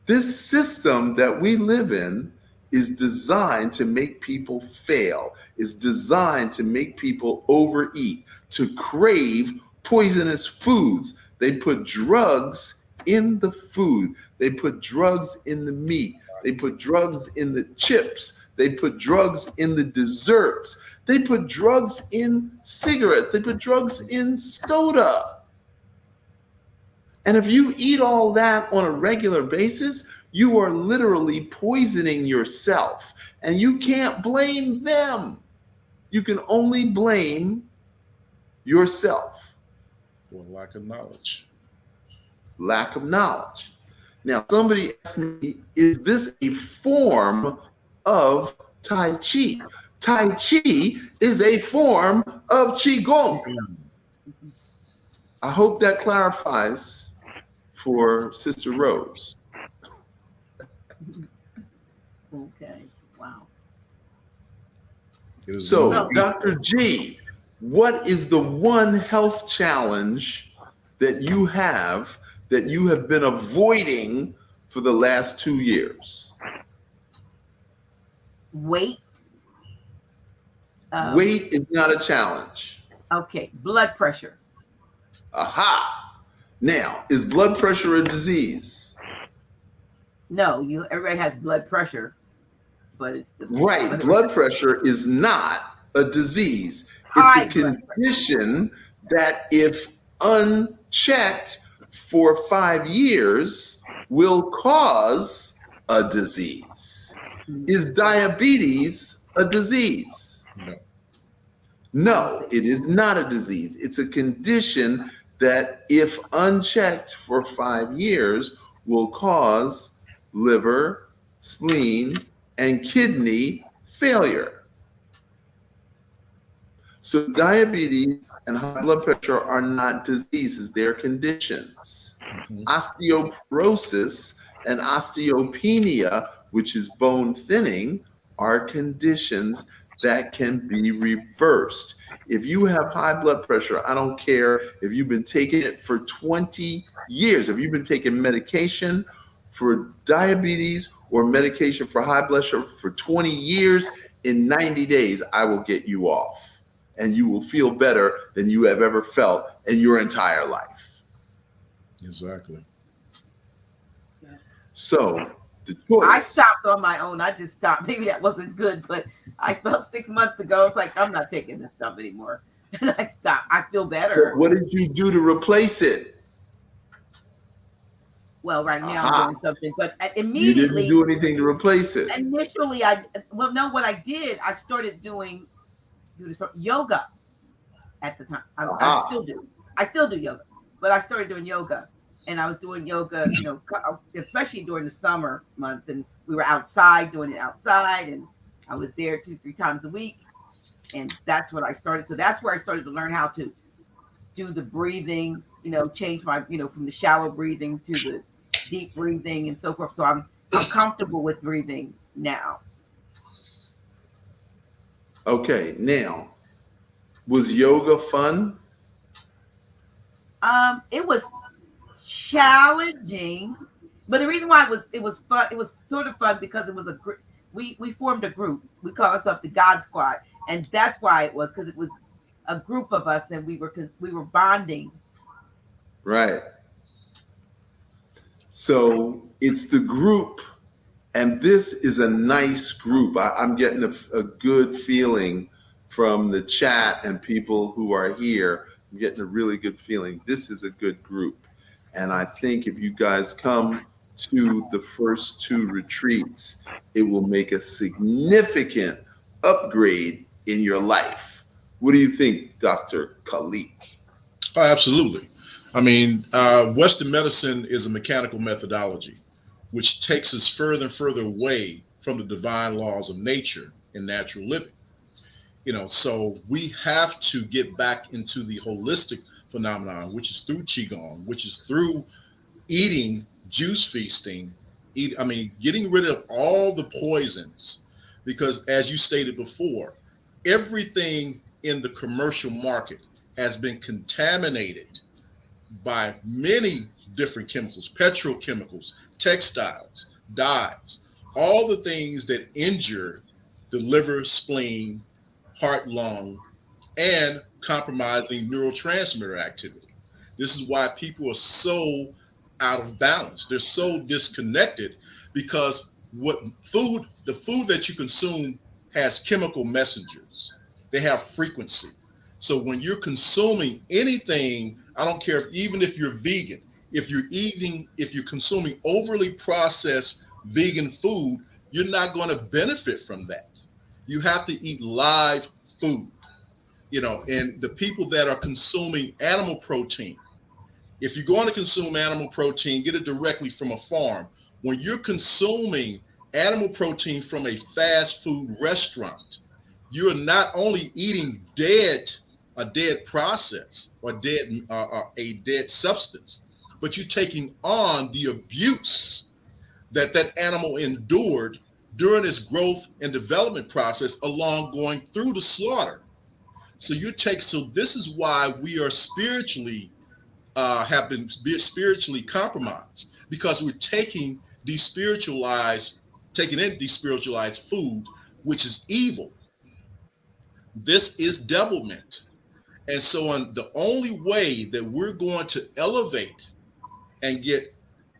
B: This system that we live in is designed to make people fail, is designed to make people overeat, to crave poisonous foods. They put drugs in the food. They put drugs in the meat. They put drugs in the chips. They put drugs in the desserts. They put drugs in cigarettes. They put drugs in soda. And if you eat all that on a regular basis, you are literally poisoning yourself. And you can't blame them. You can only blame yourself.
C: For lack of knowledge.
B: Lack of knowledge. Now, somebody asked me, is this a form of Tai Chi? Tai Chi is a form of Qigong. I hope that clarifies for Sister Rose.
A: Okay. Wow.
B: So, Dr. G, what is the one health challenge that you have been avoiding for the last 2 years?
A: Weight.
B: Weight is not a challenge.
A: Okay. Blood pressure.
B: Aha. Now, is blood pressure a disease?
A: No, everybody has blood pressure, but it's the
B: Right. Blood pressure is not a disease.
A: High
B: It's a condition that, if unchecked for 5 years, will cause a disease. Is diabetes a disease?
C: No.
B: No, it is not a disease. It's a condition that, if unchecked for 5 years, will cause liver, spleen, and kidney failure. So diabetes and high blood pressure are not diseases, they're conditions. Osteoporosis and osteopenia, which is bone thinning, are conditions that can be reversed. If you have high blood pressure, I don't care if you've been taking it for 20 years, if you've been taking medication for diabetes or medication for high blood pressure for 20 years, in 90 days, I will get you off. And you will feel better than you have ever felt in your entire life.
C: Exactly.
D: Yes.
B: So the choice.
A: I stopped on my own. I just stopped. Maybe that wasn't good, but I felt 6 months ago, it's like, I'm not taking this stuff anymore. And I stopped. I feel better.
B: What did you do to replace it?
A: Well, right now I'm doing something, but immediately.
B: You didn't do anything to replace it.
A: Initially, what I did, I started doing yoga at the time. I still do yoga, but I started doing yoga, and I was doing yoga, especially during the summer months, and we were outside doing it outside, and I was there 2-3 times a week, and that's what I started. So that's where I started to learn how to do the breathing, change my, from the shallow breathing to the deep breathing and so forth. So I'm comfortable with breathing now.
B: Okay, now, was yoga fun?
A: It was challenging, but the reason why it was fun, it was sort of fun because it was we formed a group. We call ourselves the God Squad, and that's why it was, because it was a group of us, and we were bonding.
B: Right. So it's the group, and this is a nice group. I'm getting a good feeling from the chat and people who are here. I'm getting a really good feeling. This is a good group. And I think if you guys come to the first 2 retreats, it will make a significant upgrade in your life. What do you think, Dr. Khalik?
C: Oh, absolutely. I mean, Western medicine is a mechanical methodology, which takes us further and further away from the divine laws of nature and natural living. So we have to get back into the holistic phenomenon, which is through Qigong, which is through eating, juice feasting, getting rid of all the poisons, because as you stated before, everything in the commercial market has been contaminated by many different chemicals, petrochemicals, textiles, dyes, all the things that injure the liver, spleen, heart, lung, and compromising neurotransmitter activity. This is why people are so out of balance. They're so disconnected, because the food that you consume has chemical messengers. They have frequency. So when you're consuming anything, I don't care even if you're vegan, if you're consuming overly processed vegan food, you're not going to benefit from that. You have to eat live food, and the people that are consuming animal protein, if you're going to consume animal protein, get it directly from a farm. When you're consuming animal protein from a fast food restaurant, you're not only eating a dead process or a dead substance, but you're taking on the abuse that animal endured during its growth and development process along going through the slaughter. So this is why we are spiritually have been spiritually compromised, because we're taking despiritualized food, which is evil. This is devilment. And so the only way that we're going to elevate and get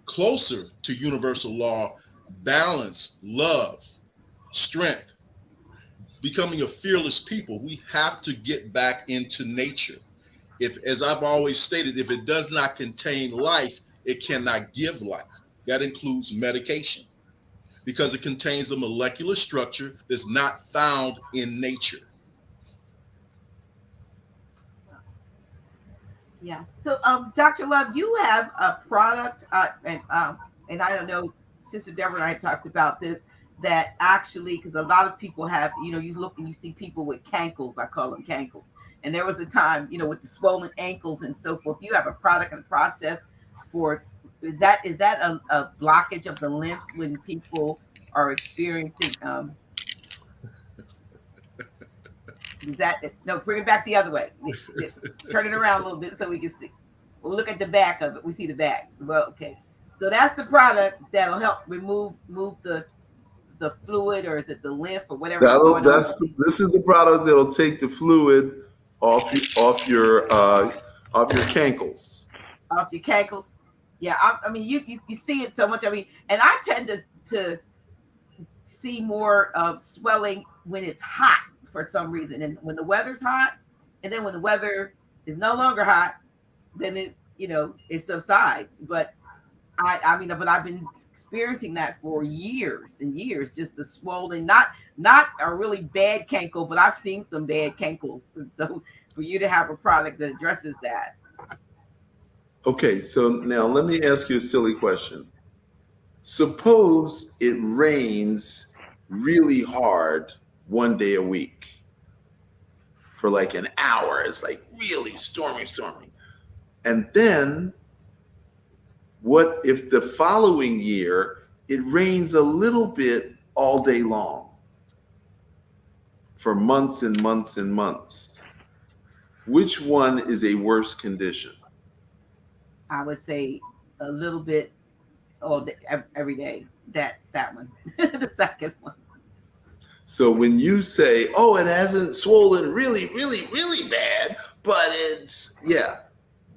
C: closer to universal law, balance, love, strength, becoming a fearless people, we have to get back into nature. If, as I've always stated, if it does not contain life, it cannot give life. That includes medication, because it contains a molecular structure that's not found in nature.
A: Yeah. So, Dr. Love, you have a product, and I don't know, Sister Deborah and I talked about this, that actually, because a lot of people have, you look and you see people with cankles, I call them cankles. And there was a time, with the swollen ankles and so forth. You have a product and process for, is that a blockage of the lymph when people are experiencing, no, bring it back the other way. Turn it around a little bit so we can see. We'll look at the back of it. We see the back. Well, okay. So that's the product that'll help move the fluid, or is it the lymph or whatever?
B: This is the product that'll take the fluid off your cankles.
A: Off your cankles. Yeah, I mean, you see it so much. I mean, and I tend to see more of swelling when it's hot for some reason, and when the weather's hot, and then when the weather is no longer hot, then it subsides. But I've been experiencing that for years and years, just the swollen, not a really bad cankle, but I've seen some bad cankles. And so for you to have a product that addresses that.
B: Okay, so now let me ask you a silly question. Suppose it rains really hard one day a week for like an hour. It's like really stormy. And then what if the following year it rains a little bit all day long for months and months and months? Which one is a worse condition?
A: I would say a little bit all day, every day. That one, the second one.
B: So when you say, "Oh, it hasn't swollen really, really, really bad," but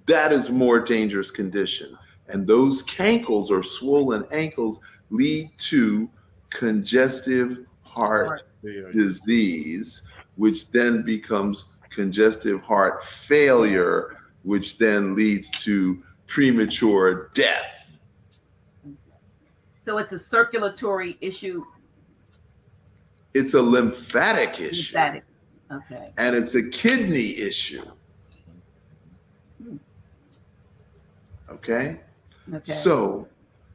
B: that is more dangerous condition. And those cankles or swollen ankles lead to congestive heart disease, which then becomes congestive heart failure, which then leads to premature death.
A: So it's a circulatory issue.
B: It's a lymphatic issue.
A: Lymphatic. Okay.
B: And it's a kidney issue. Okay? So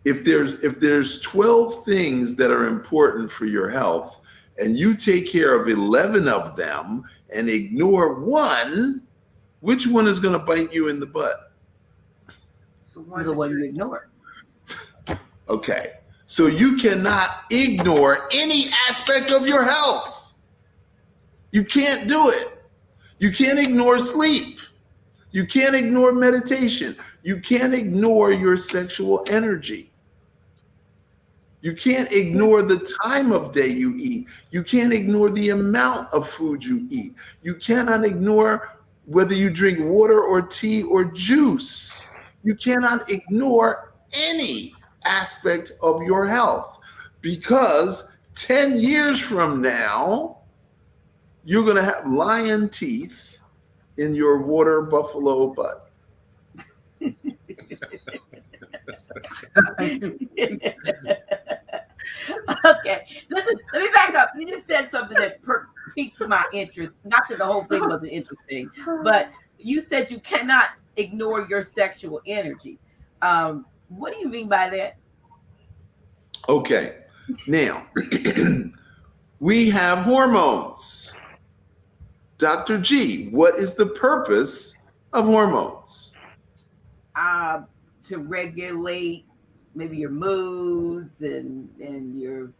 B: if there's 12 things that are important for your health, and you take care of 11 of them and ignore one, which one is going to bite you in the butt?
A: The one you ignore.
B: Okay. So you cannot ignore any aspect of your health. You can't do it. You can't ignore sleep. You can't ignore meditation. You can't ignore your sexual energy. You can't ignore the time of day you eat. You can't ignore the amount of food you eat. You cannot ignore whether you drink water or tea or juice. You cannot ignore any aspect of your health. because 10 years from now, you're going to have lion teeth in your water buffalo butt.
A: Okay, listen, let me back up. You just said something that piqued my interest. Not that the whole thing wasn't interesting, but you said you cannot ignore your sexual energy. What do you mean by that?
B: Okay, now we have hormones. Dr. G, what is the purpose of hormones?
A: To regulate maybe your moods and your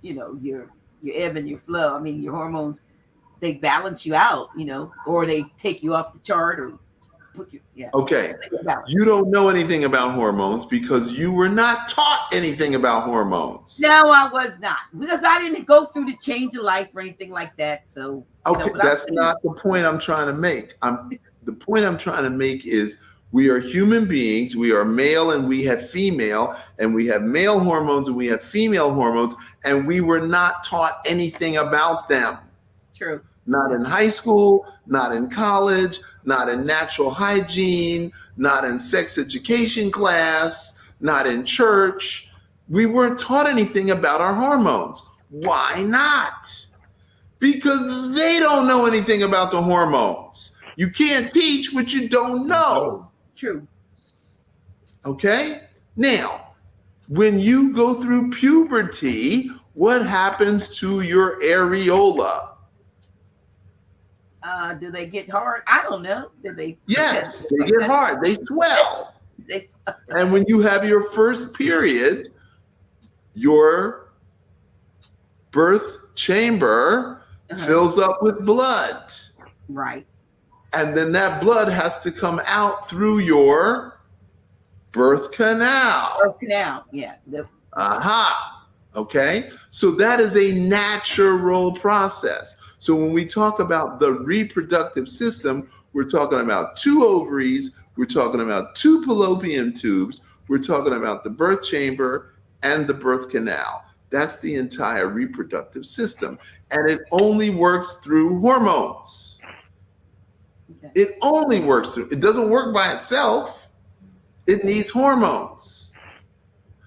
A: your ebb and your flow. I mean, your hormones, they balance you out, or they take you off the chart or put you
B: Okay, you don't know anything about hormones because you were not taught anything about hormones.
A: No, I was not, because I didn't go through the change of life or anything like that. So
B: okay, that's not the point I'm trying to make. The point I'm trying to make is we are human beings. We are male and we have female, and we have male hormones and we have female hormones, and we were not taught anything about them.
A: True.
B: Not in high school, not in college, not in natural hygiene, not in sex education class, not in church. We weren't taught anything about our hormones. Why not? Because they don't know anything about the hormones. You can't teach what you don't know.
A: True.
B: Okay? Now, when you go through puberty, what happens to your areola?
A: Do they get hard? I don't know. Do they?
B: Yes, they get hard. They swell. And when you have your first period, your birth chamber fills up with blood.
A: Right.
B: And then that blood has to come out through your birth canal.
A: Birth canal, yeah.
B: Aha. Okay. So that is a natural process. So when we talk about the reproductive system, we're talking about 2 ovaries, we're talking about 2 fallopian tubes, we're talking about the birth chamber and the birth canal. That's the entire reproductive system. And it only works through hormones. Okay. It only works through, it doesn't work by itself. It needs hormones.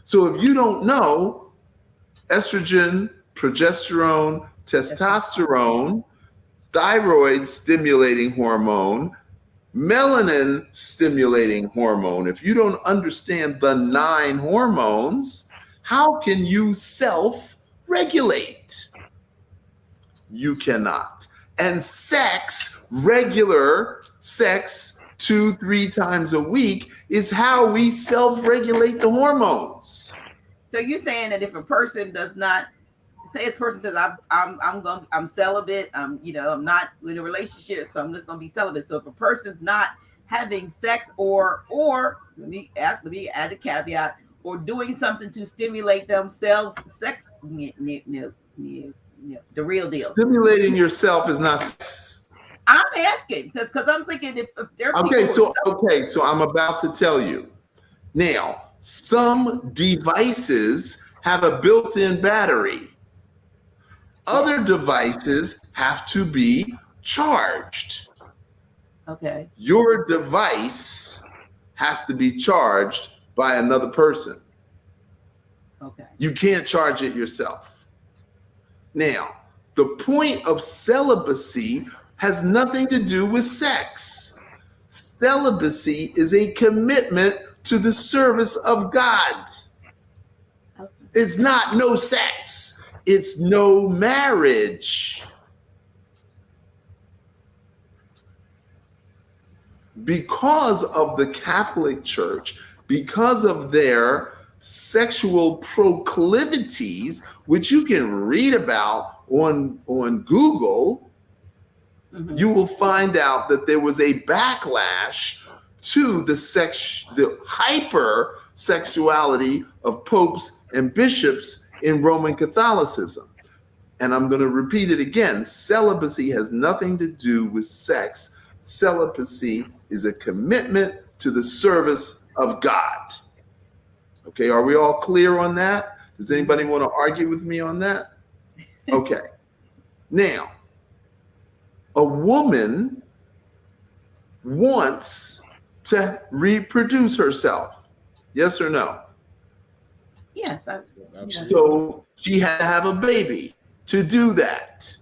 B: So if you don't know, estrogen, progesterone, testosterone, thyroid stimulating hormone, melanin stimulating hormone. If you don't understand the 9 hormones, how can you self-regulate? You cannot. And sex, regular sex, 2-3 times a week is how we self-regulate the hormones.
A: So you're saying that if a person does not, say a person says I'm celibate, I'm not in a relationship, so I'm just gonna be celibate. So if a person's not having sex or let me add a caveat, or doing something to stimulate themselves, no, the real deal.
B: Stimulating yourself is not sex.
A: I'm asking because I'm thinking if they're
B: so I'm about to tell you now. Some devices have a built-in battery. Other devices have to be charged.
A: Okay.
B: Your device has to be charged by another person.
A: Okay.
B: You can't charge it yourself. Now, the point of celibacy has nothing to do with sex. Celibacy is a commitment to the service of God. Okay. It's not no sex. It's no marriage. Because of the Catholic Church, because of their sexual proclivities, which you can read about on Google, you will find out that there was a backlash to the hypersexuality of popes and bishops in Roman Catholicism. And I'm going to repeat it again. Celibacy has nothing to do with sex. Celibacy is a commitment to the service of God. Okay, are we all clear on that? Does anybody want to argue with me on that? Okay. Now, a woman wants to reproduce herself. Yes or no?
A: Yes.
B: So she had to have a baby to do that.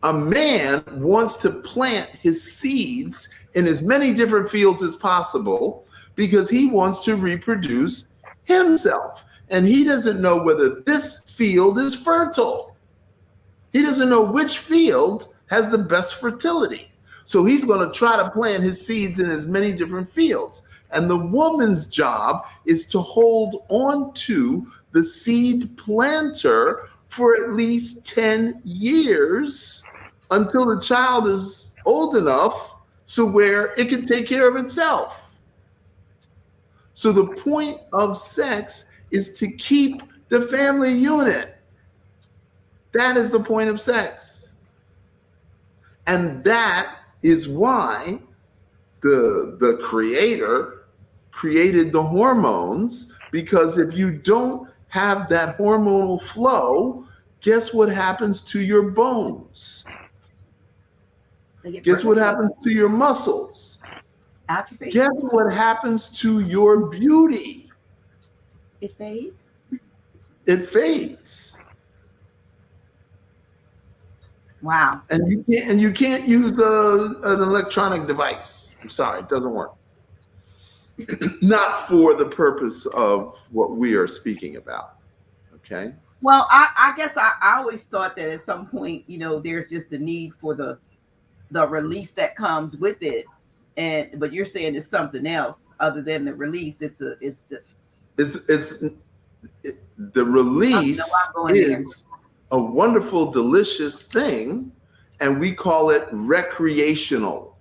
B: A man wants to plant his seeds in as many different fields as possible because he wants to reproduce himself. And he doesn't know whether this field is fertile. He doesn't know which field has the best fertility. So he's going to try to plant his seeds in as many different fields. And the woman's job is to hold on to the seed planter for at least 10 years until the child is old enough so where it can take care of itself. So the point of sex is to keep the family unit. That is the point of sex. And that is why the creator created the hormones, because if you don't have that hormonal flow, guess what happens to your bones? Guess what happens to your muscles?
A: Atrophy.
B: Guess what happens to your beauty?
A: It fades.
B: It fades.
A: Wow.
B: And you can't use an electronic device. I'm sorry, it doesn't work. Not for the purpose of what we are speaking about. Okay.
A: Well, I guess I always thought that at some point, there's just a need for the release that comes with it, but you're saying it's something else other than the release. The
B: release is a wonderful, delicious thing, and we call it recreational.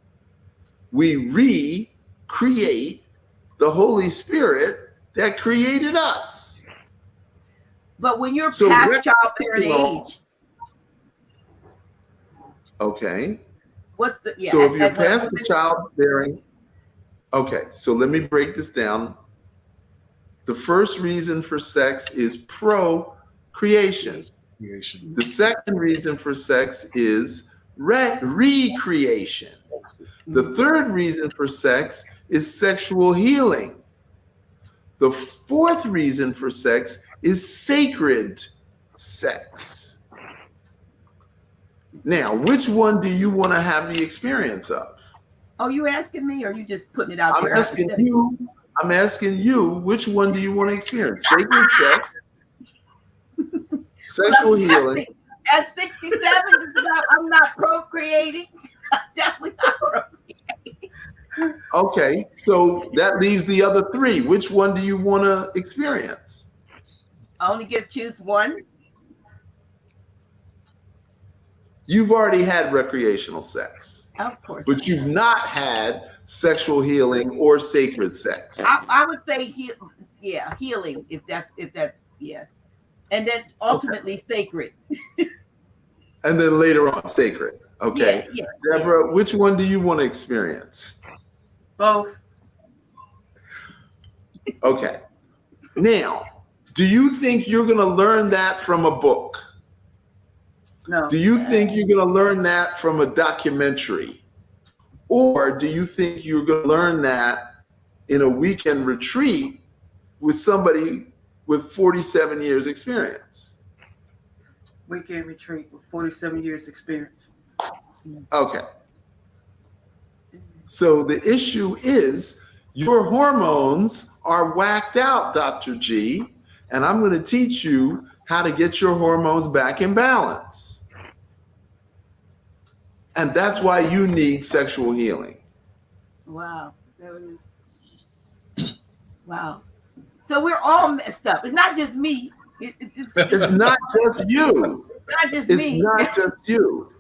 B: We recreate the Holy Spirit that created us.
A: But when you're past childbearing age,
B: okay.
A: What's the
B: so if you're past the childbearing, okay. So let me break this down. The first reason for sex is procreation. The second reason for sex is recreation. The third reason for sex is sexual healing. The fourth reason for sex is sacred sex. Now, which one do you want to have the experience of?
A: Oh, you asking me, or you just putting it out there?
B: I'm asking you, which one do you want to experience? Sacred sex, sexual healing.
A: At 67, I'm not procreating. I'm definitely not procreating.
B: Okay, so that leaves the other three. Which one do you want to experience?
A: I only get to choose one.
B: You've already had recreational sex.
A: Of course.
B: But you've not had sexual healing or sacred sex.
A: I would say healing, if that's and then ultimately sacred.
B: And then later on sacred. Okay.
A: Yeah,
B: Deborah, which one do you want to experience?
D: Both.
B: Okay. Now, do you think you're going to learn that from a book?
D: No.
B: Do you think you're going to learn that from a documentary? Or do you think you're going to learn that in a weekend retreat with somebody with 47 years experience?
D: Weekend retreat with 47 years experience.
B: Okay. So the issue is your hormones are whacked out, Dr. G, and I'm going to teach you how to get your hormones back in balance. And that's why you need sexual healing.
A: Wow. Wow. So we're all messed up. It's not just me. It's
B: not just you.
A: Not just
B: it's
A: me.
B: not just you.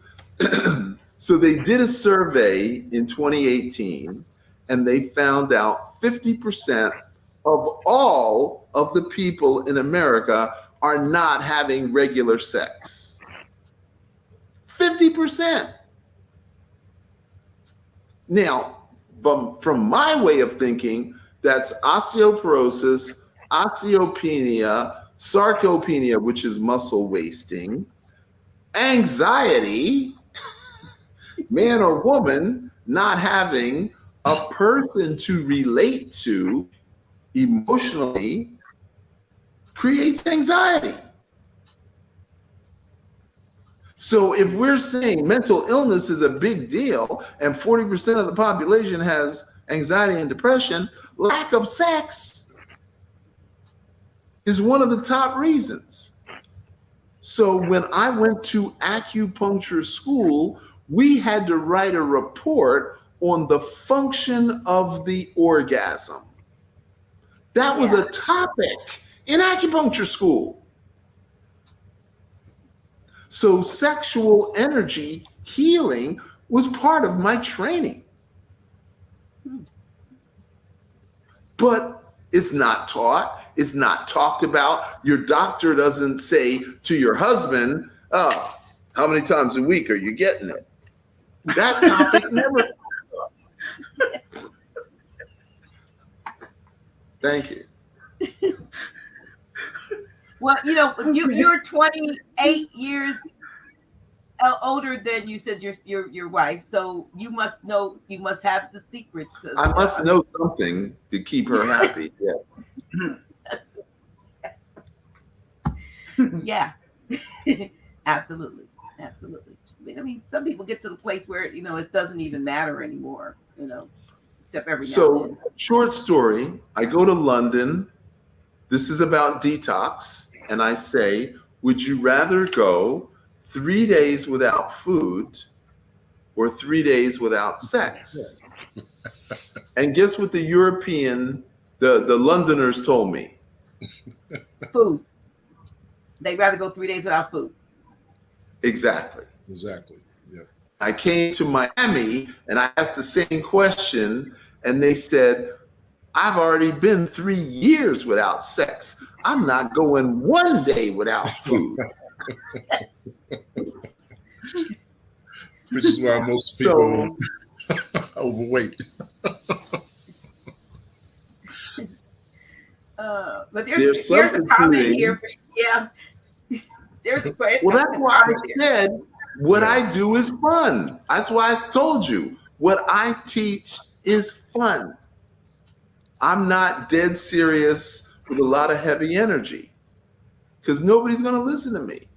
B: So they did a survey in 2018, and they found out 50% of all of the people in America are not having regular sex. 50%. Now, from my way of thinking, that's osteoporosis, osteopenia, sarcopenia, which is muscle wasting, anxiety, man or woman not having a person to relate to emotionally creates anxiety. So if we're saying mental illness is a big deal and 40% of the population has anxiety and depression, lack of sex is one of the top reasons. So when I went to acupuncture school, we had to write a report on the function of the orgasm. That was a topic in acupuncture school. So sexual energy healing was part of my training. But it's not taught. It's not talked about. Your doctor doesn't say to your husband, oh, how many times a week are you getting it? That topic never comes up. Thank you.
A: Well, you know, you're 28 years older than you said your wife, so you must know, you must have the secrets.
B: I must know something to keep her happy.
A: Yeah. Yeah. Absolutely. I mean, some people get to the place where, you know, it doesn't even matter anymore, you know, except every now and then.
B: Short story, I go to London. This is about detox. And I say, would you rather go 3 days without food or 3 days without sex? And guess what the Londoners told me?
A: Food. They'd rather go 3 days without food.
B: Exactly.
C: Yeah.
B: I came to Miami and I asked the same question, and they said, I've already been 3 years without sex. I'm not going 1 day without food.
C: Which is why most people overweight.
A: But there's a comment here. Yeah. There's a question.
B: Well, that's why I said what I do is fun. That's why I told you what I teach is fun. I'm not dead serious with a lot of heavy energy because nobody's going to listen to me.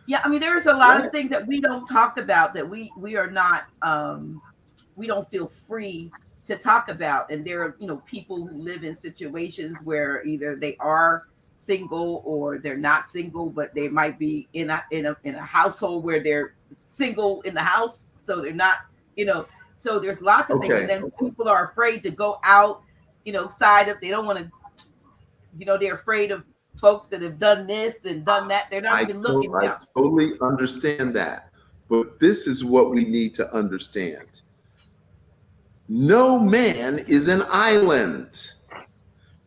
A: Yeah, I mean, there's a lot of things that we don't talk about that we are not, we don't feel free to talk about. And there are, you know, people who live in situations where either they are single or they're not single, but they might be in a household where they're single in the house, so they're not, you know. So there's lots of things, and then people are afraid to go out, you know, they don't want to, you know, they're afraid of folks that have done this and done that. They're not even looking down.
B: I totally understand that. But this is what we need to understand. No man is an island.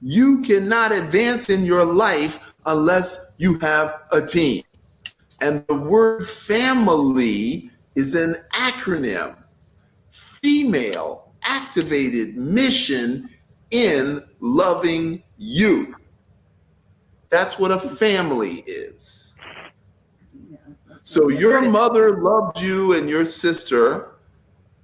B: You cannot advance in your life unless you have a team. And the word family is an acronym. Female activated mission in loving you. That's what a family is. So your mother loved you and your sister.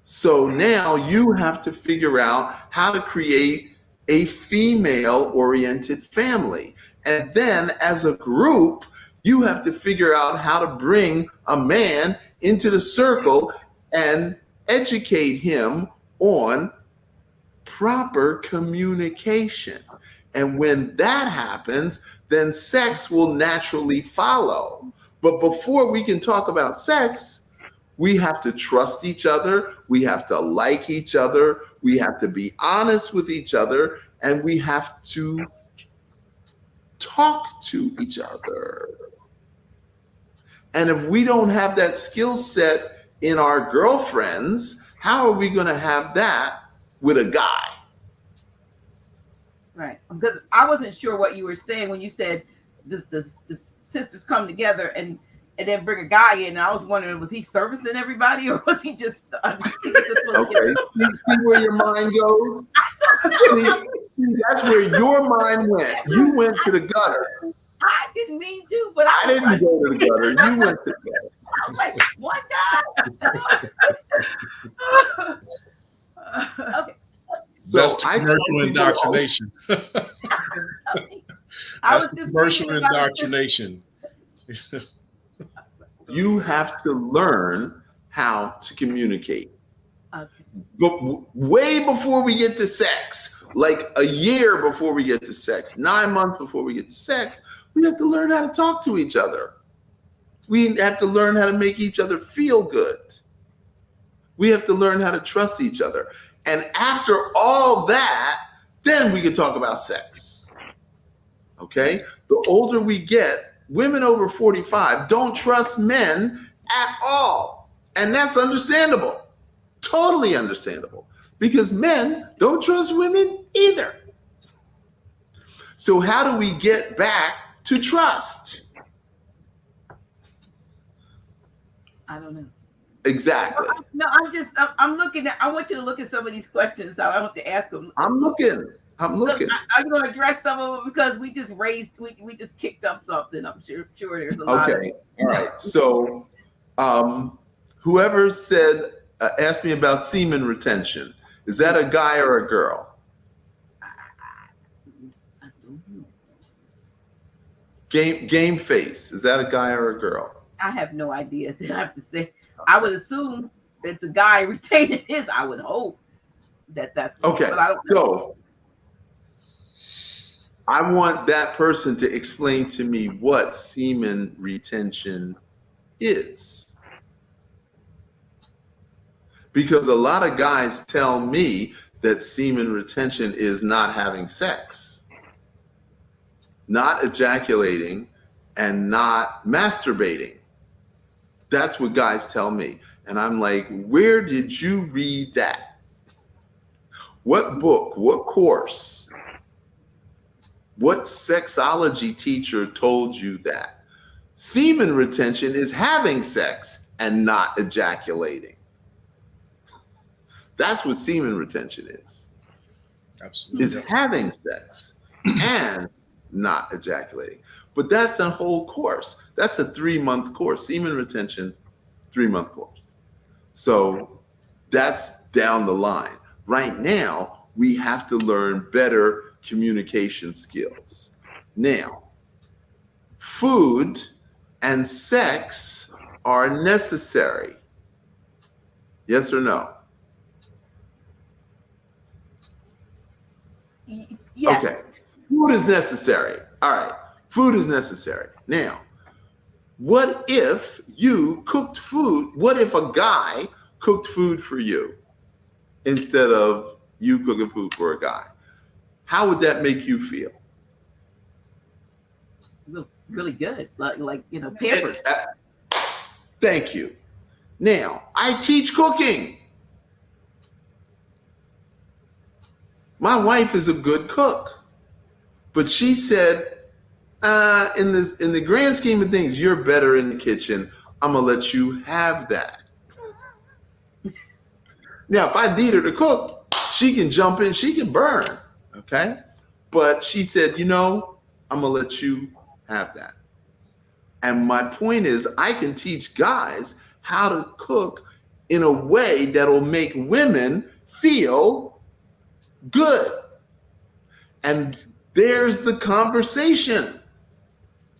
B: So now you have to figure out how to create a female-oriented family. And then as a group, you have to figure out how to bring a man into the circle and educate him on proper communication. And when that happens, then sex will naturally follow. But before we can talk about sex, we have to trust each other. We have to like each other. We have to be honest with each other. And we have to talk to each other. And if we don't have that skill set in our girlfriends, how are we going to have that with a guy?
A: Right. Because I wasn't sure what you were saying when you said the sisters come together and then bring a guy in. I was wondering, was he servicing everybody or was he just?
B: Okay, see where your mind goes. That's where your mind went. You went to the gutter.
A: I didn't mean to, but
B: I didn't go to the gutter. You went to the gutter.
A: I was like, one guy. Okay.
B: So
C: That's the
B: I tell
C: commercial
B: people,
C: indoctrination. That's the commercial
A: thinking about
C: indoctrination.
B: you have to learn how to communicate.
A: Okay.
B: But way before we get to sex, like a year before we get to sex, 9 months before we get to sex, we have to learn how to talk to each other. We have to learn how to make each other feel good. We have to learn how to trust each other. And after all that, then we can talk about sex. Okay? The older we get, women over 45 don't trust men at all. And that's understandable. Totally understandable. Because men don't trust women either. So how do we get back to trust?
A: I don't know.
B: Exactly.
A: No, I'm looking at, I want you to look at some of these questions. I want to ask them.
B: I'm looking. I'm looking.
A: I'm going to address some of them because we just kicked up something. I'm sure there's a lot.
B: Okay. All right. So whoever said, asked me about semen retention. Is that a guy or a girl?
A: I don't know.
B: Game face. Is that a guy or a girl?
A: I have no idea. I have to say, I would assume it's a guy retaining his. I would hope that's
B: okay.
A: But I don't know.
B: So I want that person to explain to me what semen retention is. Because a lot of guys tell me that semen retention is not having sex, not ejaculating, and not masturbating. That's what guys tell me. And I'm like, where did you read that? What book? What course? What sexology teacher told you that? Semen retention is having sex and not ejaculating. That's what semen retention is.
C: Absolutely.
B: Is having sex and not ejaculating. But that's a whole course. That's a 3-month course. Semen retention, 3-month course. So that's down the line. Right now, we have to learn better communication skills. Now, food and sex are necessary. Yes or no?
A: Yes.
B: Okay. Food is necessary. All right. Food is necessary. Now, what if you cooked food? What if a guy cooked food for you instead of you cooking food for a guy? How would that make you feel?
A: Really good. Like pampered.
B: Thank you. Now, I teach cooking. My wife is a good cook, but she said, in the grand scheme of things, you're better in the kitchen. I'm gonna let you have that. Now, if I need her to cook, she can jump in, she can burn, okay? But she said, I'm gonna let you have that. And my point is, I can teach guys how to cook in a way that'll make women feel good. And there's the conversation.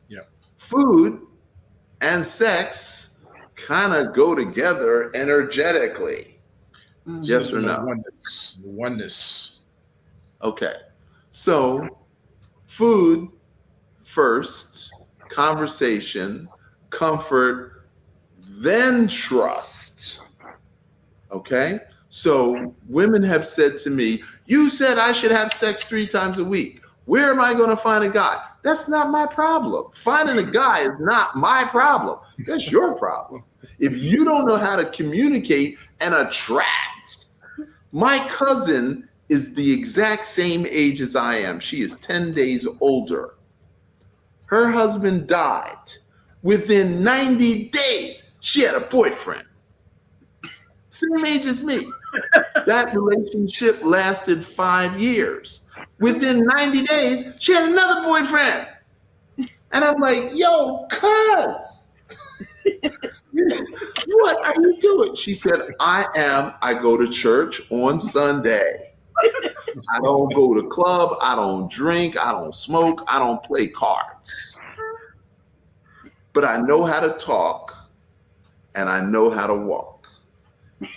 C: Yeah.
B: Food and sex kind of go together energetically.
A: Mm-hmm.
B: Yes or no?
C: The oneness.
B: Okay. So food first, conversation, comfort, then trust. Okay? So women have said to me, you said I should have sex 3 times a week. Where am I going to find a guy? That's not my problem. Finding a guy is not my problem. That's your problem. If you don't know how to communicate and attract, my cousin is the exact same age as I am. She is 10 days older. Her husband died. Within 90 days, she had a boyfriend. Same age as me. That relationship lasted 5 years. Within 90 days, she had another boyfriend. And I'm like, yo, cuz, what are you doing? She said, I go to church on Sunday. I don't go to club. I don't drink. I don't smoke. I don't play cards. But I know how to talk and I know how to walk.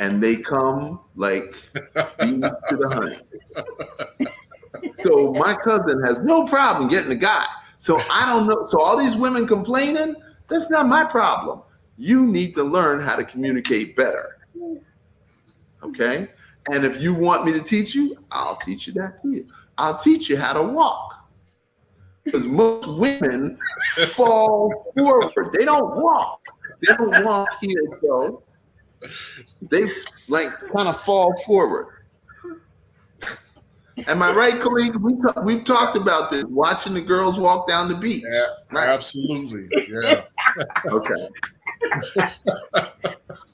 B: And they come like bees to the honey. So my cousin has no problem getting a guy. So I don't know. So all these women complaining, that's not my problem. You need to learn how to communicate better. Okay? And if you want me to teach you, I'll teach you that too. I'll teach you how to walk. Because most women fall forward. They don't walk. They don't walk here, so they like kind of fall forward. Am I right, colleague? We've talked about this, watching the girls walk down the beach.
C: Yeah,
B: right?
C: Absolutely. Yeah.
B: Okay.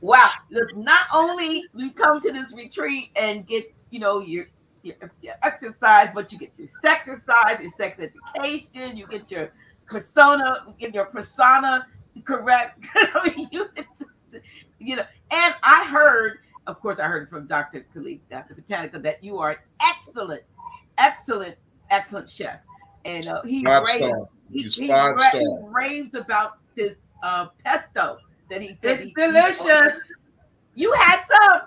A: Wow. Not only you come to this retreat and get, your exercise, but you get your sex exercise, your sex education, you get your persona correct. I mean, and I heard, of course, I heard from Dr. Botanica, that you are an excellent chef. And he raves about this pesto that he said.
D: It's delicious.
A: You had some.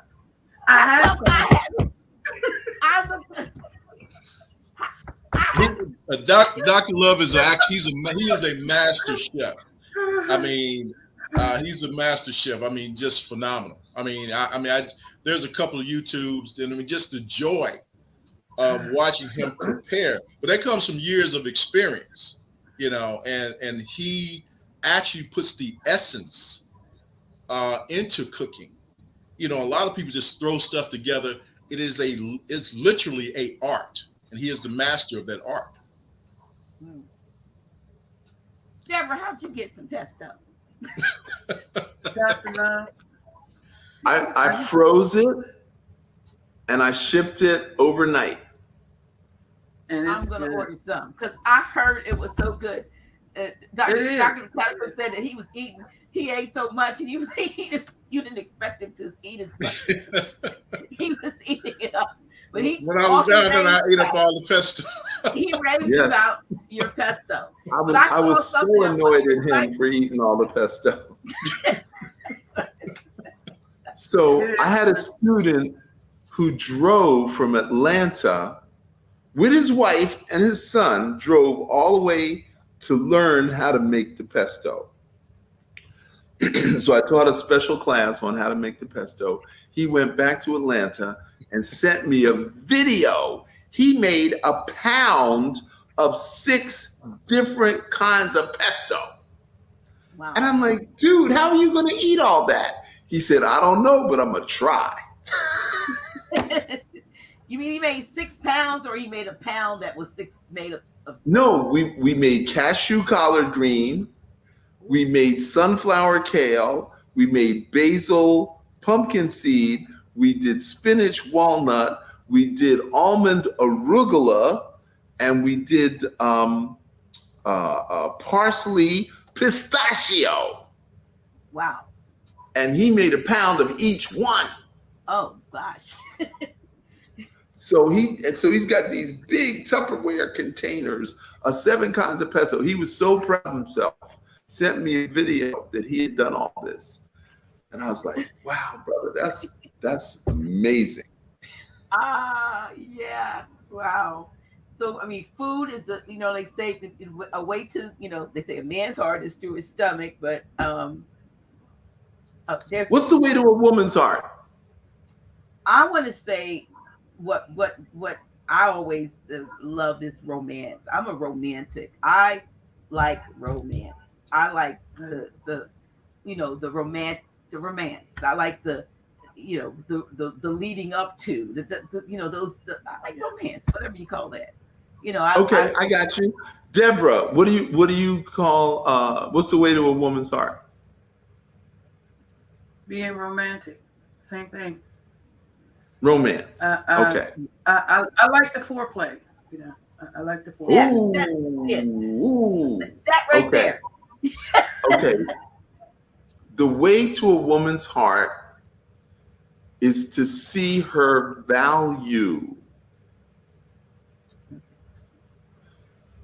D: I had some.
C: Dr. Love is he is a master chef. I mean, he's a master chef. I mean, just phenomenal. I mean, there's a couple of YouTubes, and I mean, just the joy of watching him prepare. But that comes from years of experience, and he actually puts the essence into cooking. A lot of people just throw stuff together. It's literally a art, and he is the master of that art.
A: Deborah, how'd you get some pesto?
D: Dr. Love.
B: I froze it and I shipped it overnight.
D: And
A: I'm going to order some because I heard it was so good. Dr. Botanica said that he was eating. He ate so much, and you didn't expect him to eat as much. He was eating it up. But
C: when I was down there, I ate up all the pesto.
A: He raved about your pesto.
B: I was so annoyed at him for eating all the pesto. So I had a student who drove from Atlanta with his wife and his son, drove all the way to learn how to make the pesto. So I taught a special class on how to make the pesto. He went back to Atlanta and sent me a video. He made a pound of 6 different kinds of pesto.
A: Wow.
B: And I'm like, dude, how are you going to eat all that? He said, I don't know, but I'm going to try.
A: You mean he made 6 pounds, or he made a pound that was made of?
B: No, we made cashew collard green. We made sunflower kale. We made basil pumpkin seed. We did spinach walnut. We did almond arugula. And we did parsley pistachio.
A: Wow.
B: And he made a pound of each one.
A: Oh, gosh.
B: So he's got these big Tupperware containers of 7 kinds of pesto. He was so proud of himself. Sent me a video that he had done all this. And I was like, wow, brother, that's amazing.
A: Yeah. Wow. So, I mean, food is they say a way to, they say a man's heart is through his stomach, but
B: what's the way to a woman's heart?
A: I want to say what I always love is romance. I'm a romantic. I like romance. I like the romance. I like the leading up to I like romance, whatever you call that. I
B: got you. Deborah, what do you call what's the way to a woman's heart?
D: Being romantic. Same thing.
B: Romance. Okay.
D: I like the foreplay. You know, I like the foreplay.
A: Yeah,
B: Ooh.
A: that right
B: Okay.
A: there.
B: Okay. The way to a woman's heart is to see her value,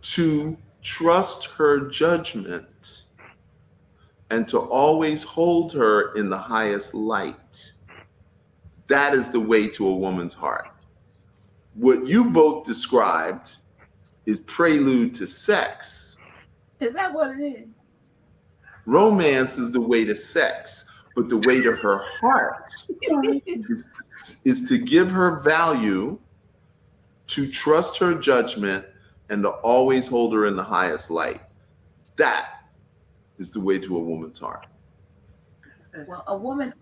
B: to trust her judgment, and to always hold her in the highest light. That is the way to a woman's heart. What you both described is prelude to sex.
A: Is that what it is?
B: Romance is the way to sex, but the way to her heart is to give her value, to trust her judgment, and to always hold her in the highest light. That is the way to a woman's heart.
A: Well, a woman,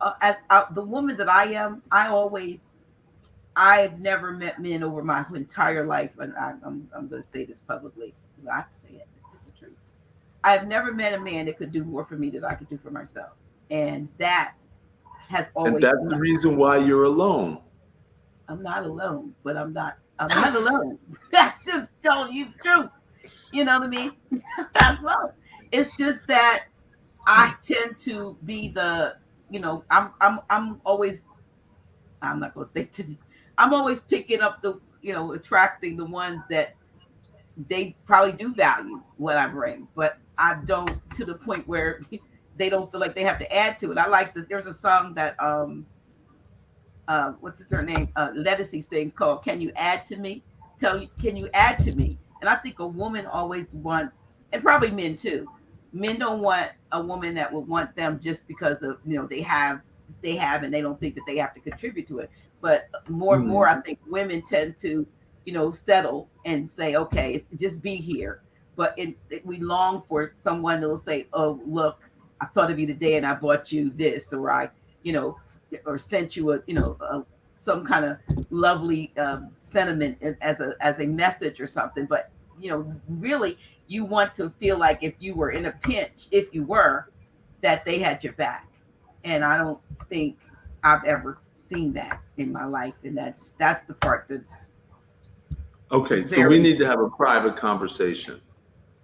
A: the woman that I am, I've never met men over my entire life, and I'm going to say this publicly. I have to say it. It's just the truth. I've never met a man that could do more for me than I could do for myself, and that has always.
B: And that's the reason why you're alone.
A: I'm not alone, but I'm not alone. That's just telling you the truth. You know what I mean? I'm not alone. It's just that I tend to be the, I'm always. I'm not going to say to. I'm always picking up the, attracting the ones that they probably do value what I bring, but I don't, to the point where they don't feel like they have to add to it. I like that. There's a song that what's her name? Lettucey sings called "Can You Add to Me?" Can you add to me? And I think a woman always wants, and probably men too. Men don't want a woman that would want them just because of they have, and they don't think that they have to contribute to it. But more and more, I think women tend to, settle and say, okay, it's just be here. But we long for someone that'll say, oh, look, I thought of you today and I bought you this, or I, or sent you some kind of lovely sentiment as a message or something. But, really you want to feel like if you were in a pinch, that they had your back. And I don't think I've ever seen that in my life. And that's the part that's
B: okay. So we need to have a private conversation,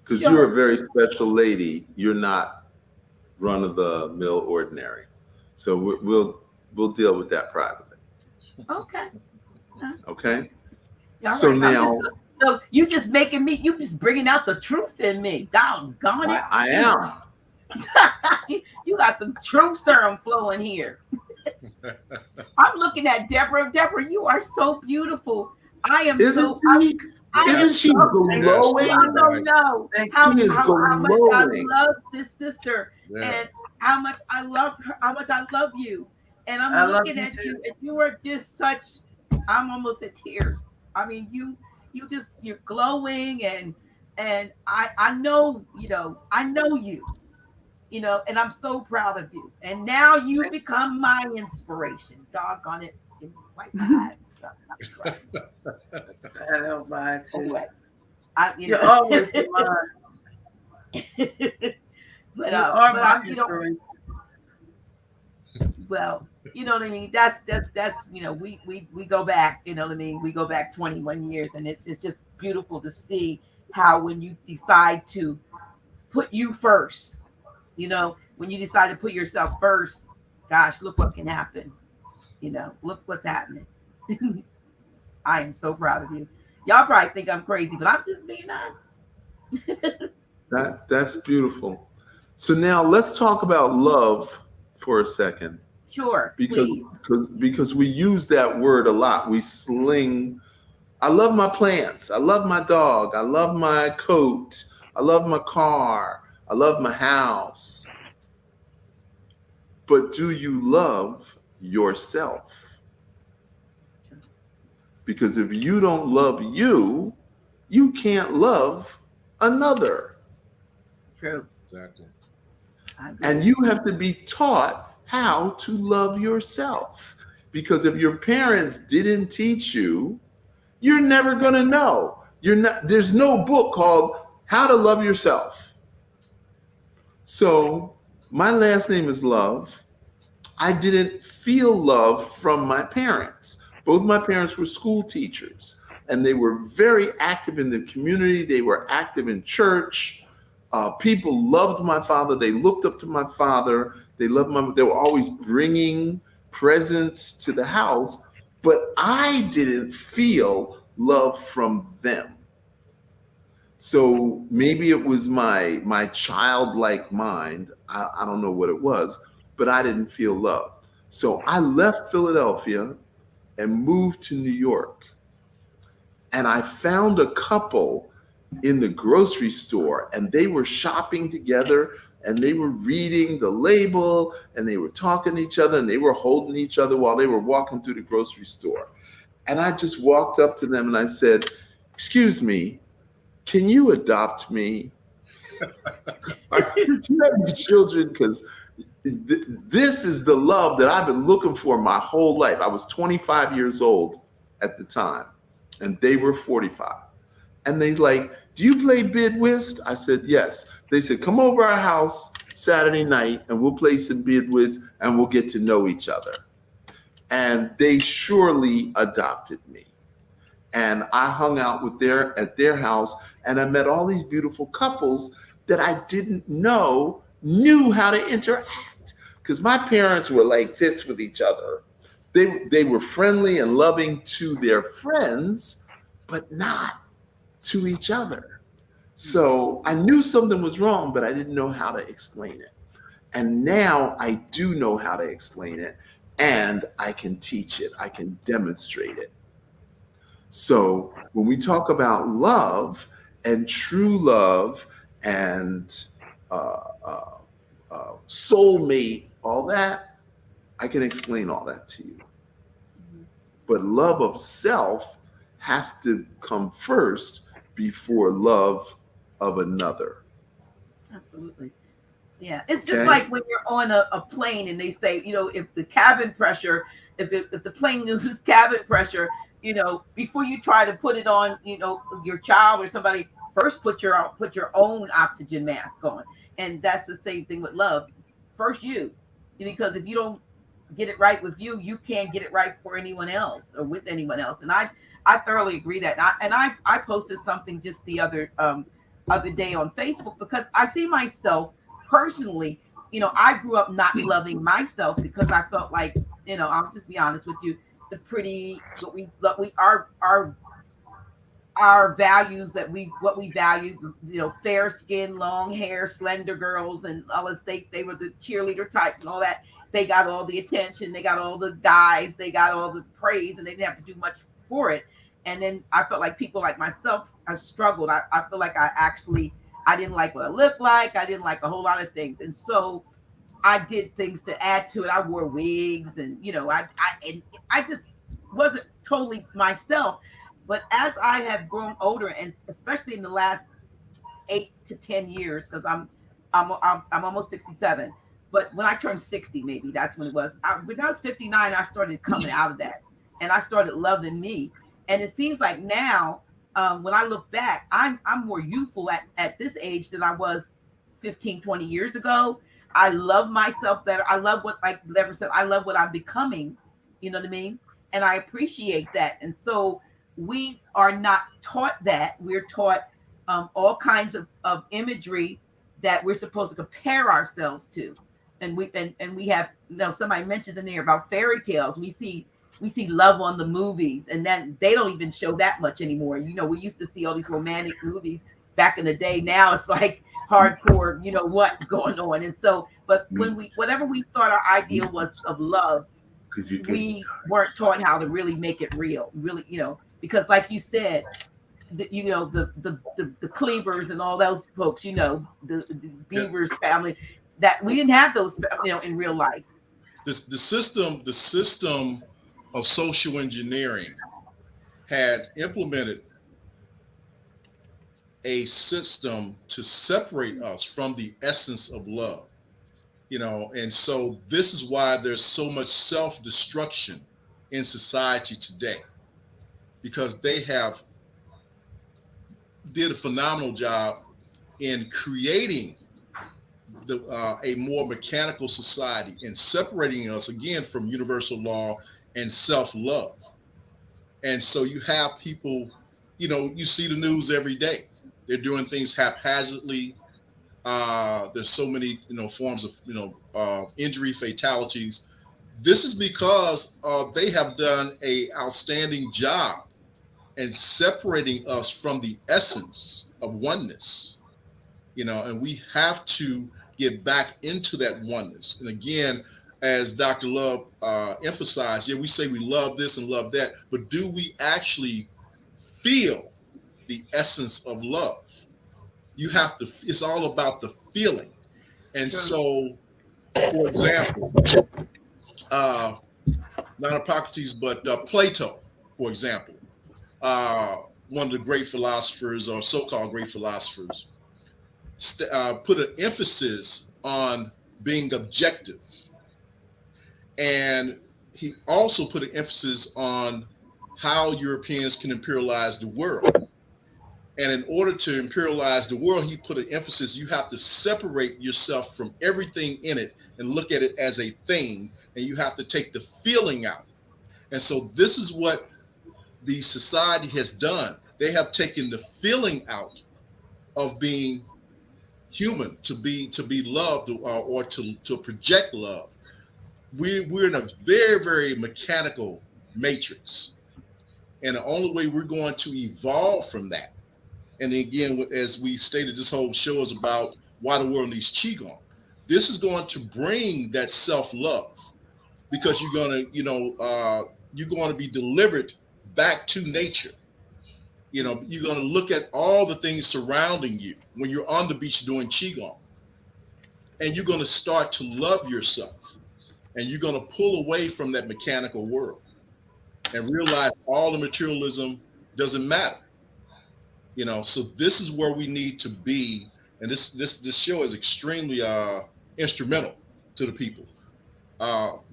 B: because you're a very special lady. You're not run of the mill ordinary. So we'll deal with that privately.
A: Okay.
B: Okay.
A: All
B: so
A: right.
B: now,
A: so you just bringing out the truth in me. Doggone it.
B: I am.
A: You got some truth serum flowing here. I'm looking at Deborah. Deborah, you are so beautiful. I am
B: Isn't she glowing?
A: I don't know how much I love this sister, and how much I love her, how much I love you. And I'm looking at you, and you are just such. I'm almost at tears. I mean, you're glowing, and I know you. And I'm so proud of you. And now you become my inspiration. Doggone it. Wipe my eyes.
D: I don't mind too.
A: You're
D: always mine.
A: Well, you know what I mean? That's we go back, you know what I mean? We go back 21 years, and it's just beautiful to see how when you decide to put you first, when you decide to put yourself first, gosh, look what can happen. Look what's happening. I am so proud of you. Y'all probably think I'm crazy, but I'm just being honest.
B: That's beautiful. So now let's talk about love for a second.
A: Sure.
B: Because we use that word a lot. We sling, I love my plants. I love my dog. I love my coat. I love my car. I love my house. But do you love yourself? Because if you don't love you, you can't love another.
A: True.
C: Exactly.
B: And you have to be taught how to love yourself. Because if your parents didn't teach you, you're never going to know. There's no book called How to Love Yourself. So my last name is Love. I didn't feel love from my parents. Both my parents were school teachers, and they were very active in the community. They were active in church. People loved my father. They looked up to my father. They loved my. They were always bringing presents to the house, but I didn't feel love from them. So maybe it was my childlike mind. I don't know what it was, but I didn't feel love. So I left Philadelphia and moved to New York. And I found a couple in the grocery store, and they were shopping together, and they were reading the label, and they were talking to each other, and they were holding each other while they were walking through the grocery store. And I just walked up to them and I said, "Excuse me, can you adopt me? Do you have any children? Because this is the love that I've been looking for my whole life." I was 25 years old at the time, and they were 45. And they like, "Do you play bid whist?" I said, "Yes." They said, "Come over our house Saturday night and we'll play some bid whist and we'll get to know each other." And they surely adopted me. And I hung out with at their house, and I met all these beautiful couples that I didn't know knew how to interact, because my parents were like this with each other. They were friendly and loving to their friends, but not to each other. So I knew something was wrong, but I didn't know how to explain it. And now I do know how to explain it, and I can teach it. I can demonstrate it. So when we talk about love and true love and soulmate, all that, I can explain all that to you. But love of self has to come first before love of another.
A: Absolutely. Yeah, it's just
B: Okay?
A: like when you're on a plane and they say, if the cabin pressure, if the plane loses cabin pressure, before you try to put it on, your child or somebody, first put your own oxygen mask on. And that's the same thing with love. First you, because if you don't get it right with you, you can't get it right for anyone else or with anyone else. And I thoroughly agree that. I posted something just the other day on Facebook, because I see myself personally, I grew up not loving myself because I felt like, I'll just be honest with you, the pretty, what we our values, what we value, fair skin, long hair, slender girls, and all this. They were the cheerleader types and all that. They got all the attention, they got all the guys, they got all the praise, and they didn't have to do much for it. And then I felt like people like myself, I struggled. I feel like I didn't like what I looked like. I didn't like a whole lot of things. And so I did things to add to it. I wore wigs, and I just wasn't totally myself. But as I have grown older, and especially in the last 8 to 10 years, because I'm almost 67. But when I turned 60, maybe that's when it was. When I was 59, I started coming out of that, and I started loving me. And it seems like now, when I look back, I'm more youthful at this age than I was 15, 20 years ago. I love myself better. I love what, like Lever said, I love what I'm becoming. You know what I mean? And I appreciate that. And so we are not taught that. We're taught all kinds of imagery that we're supposed to compare ourselves to. And we have, somebody mentioned in there about fairy tales. We see love on the movies, and then they don't even show that much anymore. We used to see all these romantic movies back in the day. Now it's like hardcore, what going on. And so, but whatever we thought our ideal was of love, we weren't taught how to really make it real, really, because like you said, the Cleavers and all those folks, the Beavers family, that we didn't have those, in real life.
C: The system of social engineering had implemented a system to separate us from the essence of love, and so this is why there's so much self-destruction in society today, because they have did a phenomenal job in creating a more mechanical society and separating us again from universal law and self-love. And so you have people, you see the news every day. They're doing things haphazardly. There's so many, forms of, injury, fatalities. This is because they have done an outstanding job in separating us from the essence of oneness, and we have to get back into that oneness. And again, as Dr. Love emphasized, we say we love this and love that, but do we actually feel the essence of love? You have to, it's all about the feeling. And so, for example, not Hippocrates, but Plato, for example, one of the great philosophers or so-called great philosophers, put an emphasis on being objective. And he also put an emphasis on how Europeans can imperialize the world. And in order to imperialize the world, he put an emphasis, you have to separate yourself from everything in it and look at it as a thing, and you have to take the feeling out. And so this is what the society has done. They have taken the feeling out of being human, to be loved, or to project love. We're in a very, very mechanical matrix. And the only way we're going to evolve from that, and again, as we stated, this whole show is about why the world needs Qigong. This is going to bring that self-love, because you're going to be delivered back to nature. You're going to look at all the things surrounding you when you're on the beach doing Qigong, and you're going to start to love yourself, and you're going to pull away from that mechanical world and realize all the materialism doesn't matter. So this is where we need to be, and this show is extremely instrumental to the people,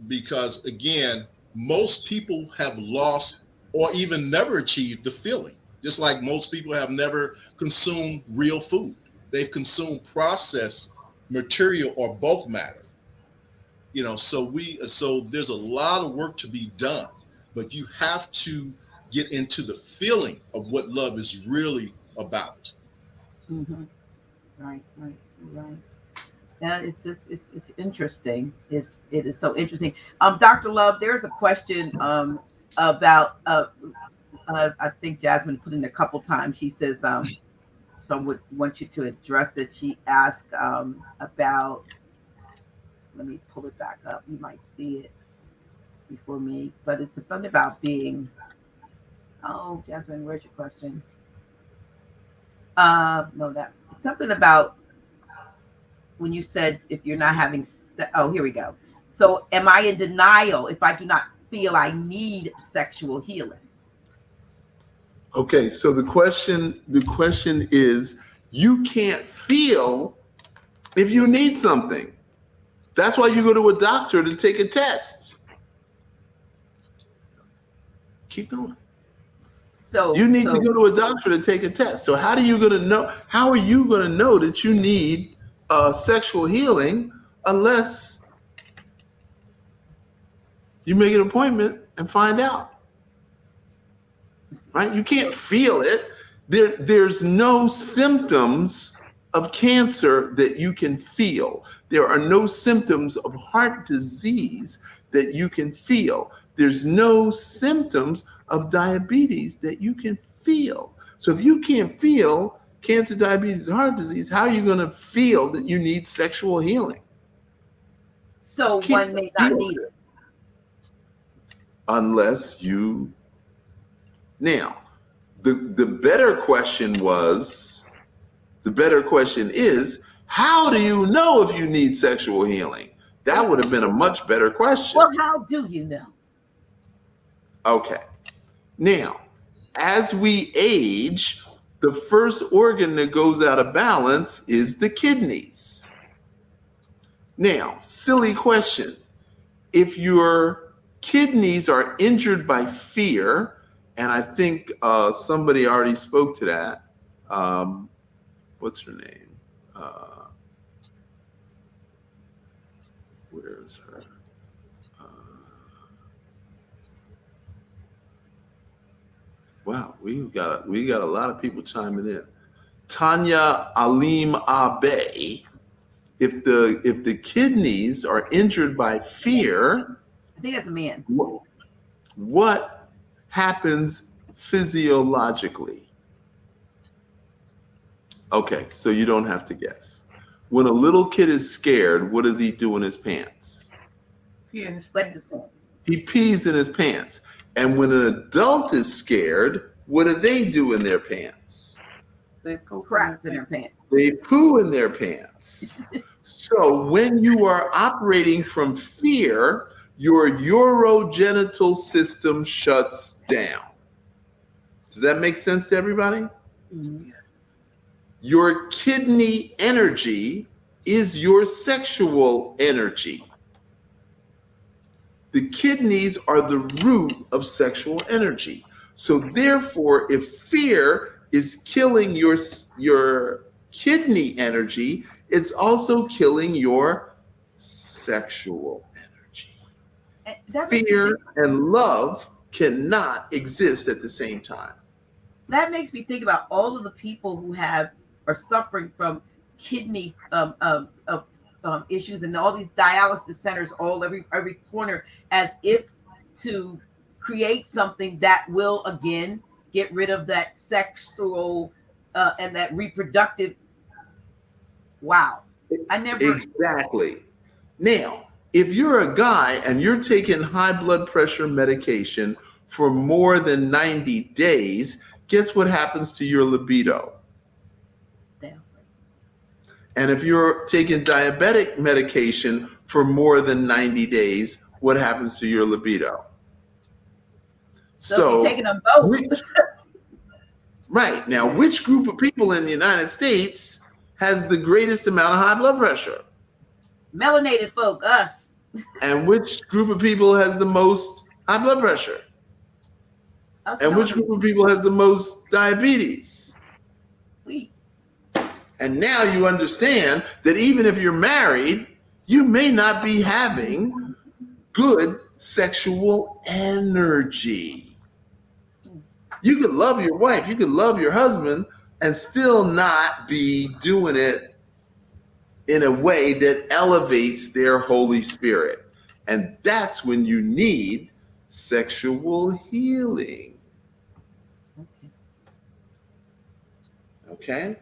C: because again, most people have lost or even never achieved the feeling. Just like most people have never consumed real food, they've consumed processed material or bulk matter. So there's a lot of work to be done, but you have to get into the feeling of what love is really about.
A: Mm-hmm. Right. Yeah, it's interesting. It is so interesting. Dr. Love, there's a question about I think Jasmine put in a couple times. She says some would want you to address it. She asked about. Let me pull it back up. You might see it before me, but it's something about being. Oh, Jasmine, where's your question? No, that's something about when you said if you're not having. Oh, here we go. So, am I in denial if I do not feel I need sexual healing?
B: Okay, so the question is, you can't feel if you need something. That's why you go to a doctor to take a test. Keep going.
A: So
B: you need to go to a doctor to take a test. So how are you going to know that you need sexual healing unless you make an appointment and find out? Right? You can't feel it. There's no symptoms of cancer that you can feel. There are no symptoms of heart disease that you can feel. There's no symptoms of diabetes that you can feel. So if you can't feel cancer, diabetes, heart disease, how are you going to feel that you need sexual healing?
A: So one may not need it.
B: Unless you... Now, the better question is, how do you know if you need sexual healing? That would have been a much better question.
A: Well, how do you know?
B: Okay. Now, as we age, the first organ that goes out of balance is the kidneys. Now, silly question. If your kidneys are injured by fear, and I think somebody already spoke to that. What's her name? Where's her? Wow, we got a lot of people chiming in. Tanya Alim Abe, if the kidneys are injured by fear,
A: I think that's a man.
B: what happens physiologically? Okay, so you don't have to guess. When a little kid is scared, what does he do in his pants?
D: Pee in his
A: What's
D: pants.
A: his name?
B: He pees in his pants. And when an adult is scared, what do they do in their pants?
D: They poop
A: Crap in their pants.
B: They poo in their pants. So when you are operating from fear, your urogenital system shuts down. Does that make sense to everybody?
A: Mhm.
D: Yes.
B: Your kidney energy is your sexual energy. The kidneys are the root of sexual energy. So therefore, if fear is killing your kidney energy, it's also killing your sexual energy.
A: And that makes me
B: Fear
A: think-
B: and love cannot exist at the same time.
A: that makes me think about all of the people who are suffering from kidney issues and all these dialysis centers every corner, as if to create something that will again get rid of that sexual and that reproductive. Wow, I never.
B: Exactly. Now, if you're a guy and you're taking high blood pressure medication for more than 90 days, guess what happens to your libido?
A: Damn.
B: And if you're taking diabetic medication for more than 90 days, what happens to your libido?
A: So if you're taking them both.
B: Right. Now, which group of people in the United States has the greatest amount of high blood pressure?
A: Melanated folk, us.
B: And which group of people has the most high blood pressure?
A: Us
B: And which group of people has the most diabetes?
A: We.
B: And now you understand that even if you're married, you may not be having good sexual energy. You could love your wife, you could love your husband, and still not be doing it in a way that elevates their Holy Spirit. And that's when you need sexual healing. Okay?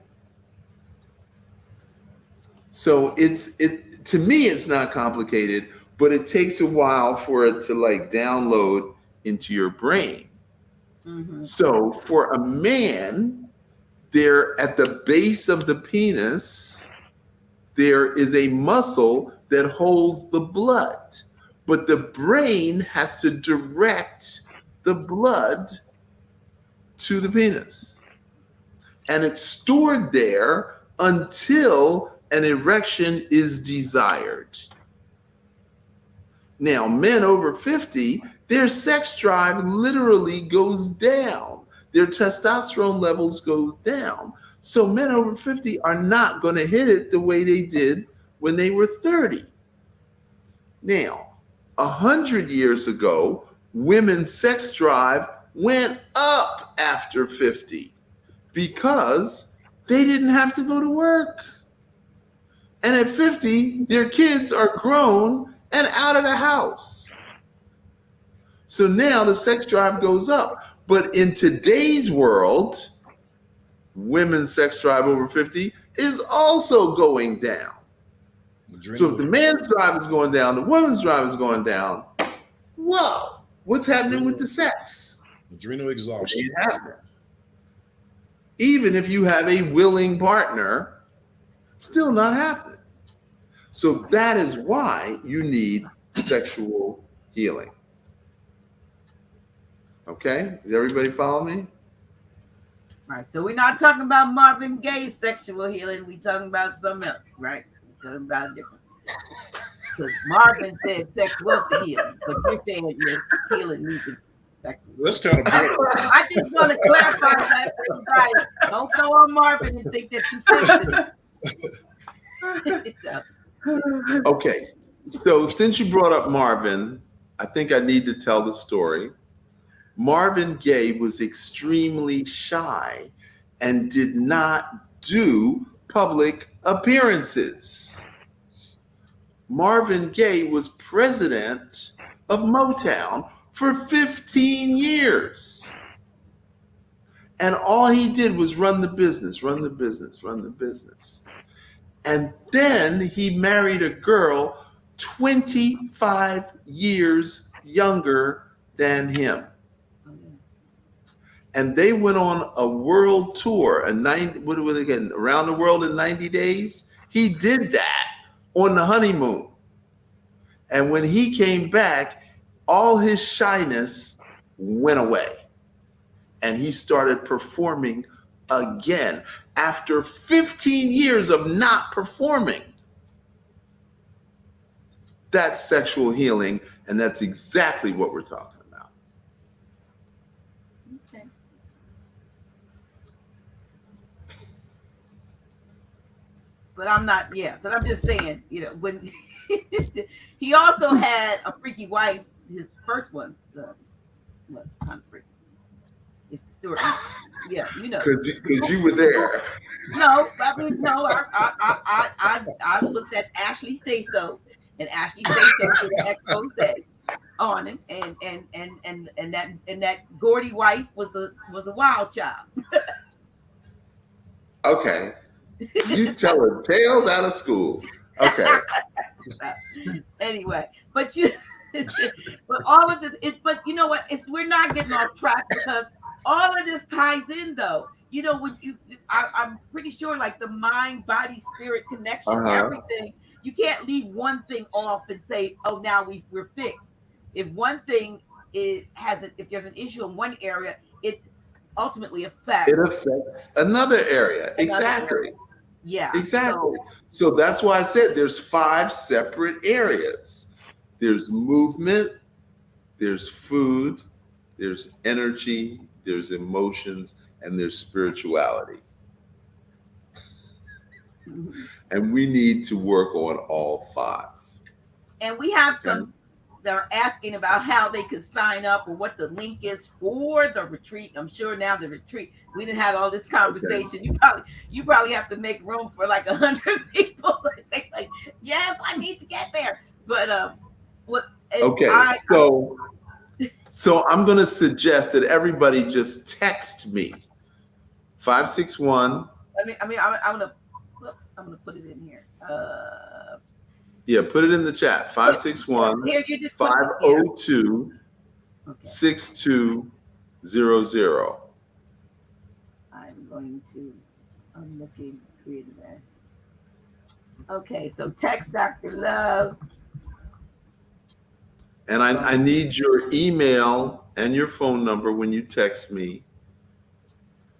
B: So to me, it's not complicated, but it takes a while for it to like download into your brain.
A: Mm-hmm.
B: So for a man, there at the base of the penis, there is a muscle that holds the blood, but the brain has to direct the blood to the penis. And it's stored there until an erection is desired. Now, men over 50, their sex drive literally goes down. Their testosterone levels go down. So men over 50 are not going to hit it the way they did when they were 30. Now, 100 years ago, women's sex drive went up after 50 because they didn't have to go to work. And at 50, their kids are grown and out of the house. So now the sex drive goes up. But in today's world, women's sex drive over 50 is also going down. So if the man's drive is going down, the woman's drive is going down. Whoa, what's happening with the sex?
C: Adrenal exhaustion.
B: It ain't happening. Even if you have a willing partner, still not happening. So that is why you need sexual healing. Okay, does everybody follow me?
A: Right. So we're not talking about Marvin Gaye's sexual healing. We're talking about something else, right? We're talking about different. Because Marvin said sex was the healing, but you're saying your healing needs to sexual.
C: That's kind of boring.
A: I just want to clarify that for you guys. Don't go on Marvin and think that you fixed it.
B: Okay, So since you brought up Marvin, I think I need to tell the story. Marvin Gaye was extremely shy and did not do public appearances. Marvin Gaye was president of Motown for 15 years. And all he did was run the business, run the business, run the business. And then he married a girl 25 years younger than him. And they went on a world tour, around the world in 90 days. He did that on the honeymoon. And when he came back, all his shyness went away. And he started performing again after 15 years of not performing. That's sexual healing, and that's exactly what we're talking about.
A: Okay. But I'm not, but I'm just saying, when he also had a freaky wife, his first one was kind of freaky. It's Stuart. Yeah,
B: Because you were there.
A: No, I mean, no, I looked at Ashley Say So, and Ashley Say So did an expose on him, and that Gordy wife was a wild child.
B: Okay. You telling tales out of school. Okay.
A: Anyway, but all of this is, but you know what? We're not getting off track because all of this ties in, though. When I'm pretty sure, like the mind, body, spirit connection, everything. You can't leave one thing off and say, "Oh, now we're fixed." If one thing if there's an issue in one area, it ultimately affects.
B: It affects another area. Exactly.
A: Area. Yeah.
B: Exactly. So that's why I said there's 5 separate areas. There's movement, there's food, there's energy, there's emotions, and there's spirituality. And we need to work on all 5.
A: And we have some that are asking about how they could sign up or what the link is for the retreat. I'm sure now the retreat, we didn't have all this conversation. Okay. You probably have to make room for like 100 people. Say like, yes, I need to get there. But
B: so I'm going to suggest that everybody just text me 561.
A: I'm gonna put it in here.
B: Put it in the chat. 561 502 6200.
A: I'm looking creative there. Okay, so text Dr. Love.
B: And I need your email and your phone number when you text me.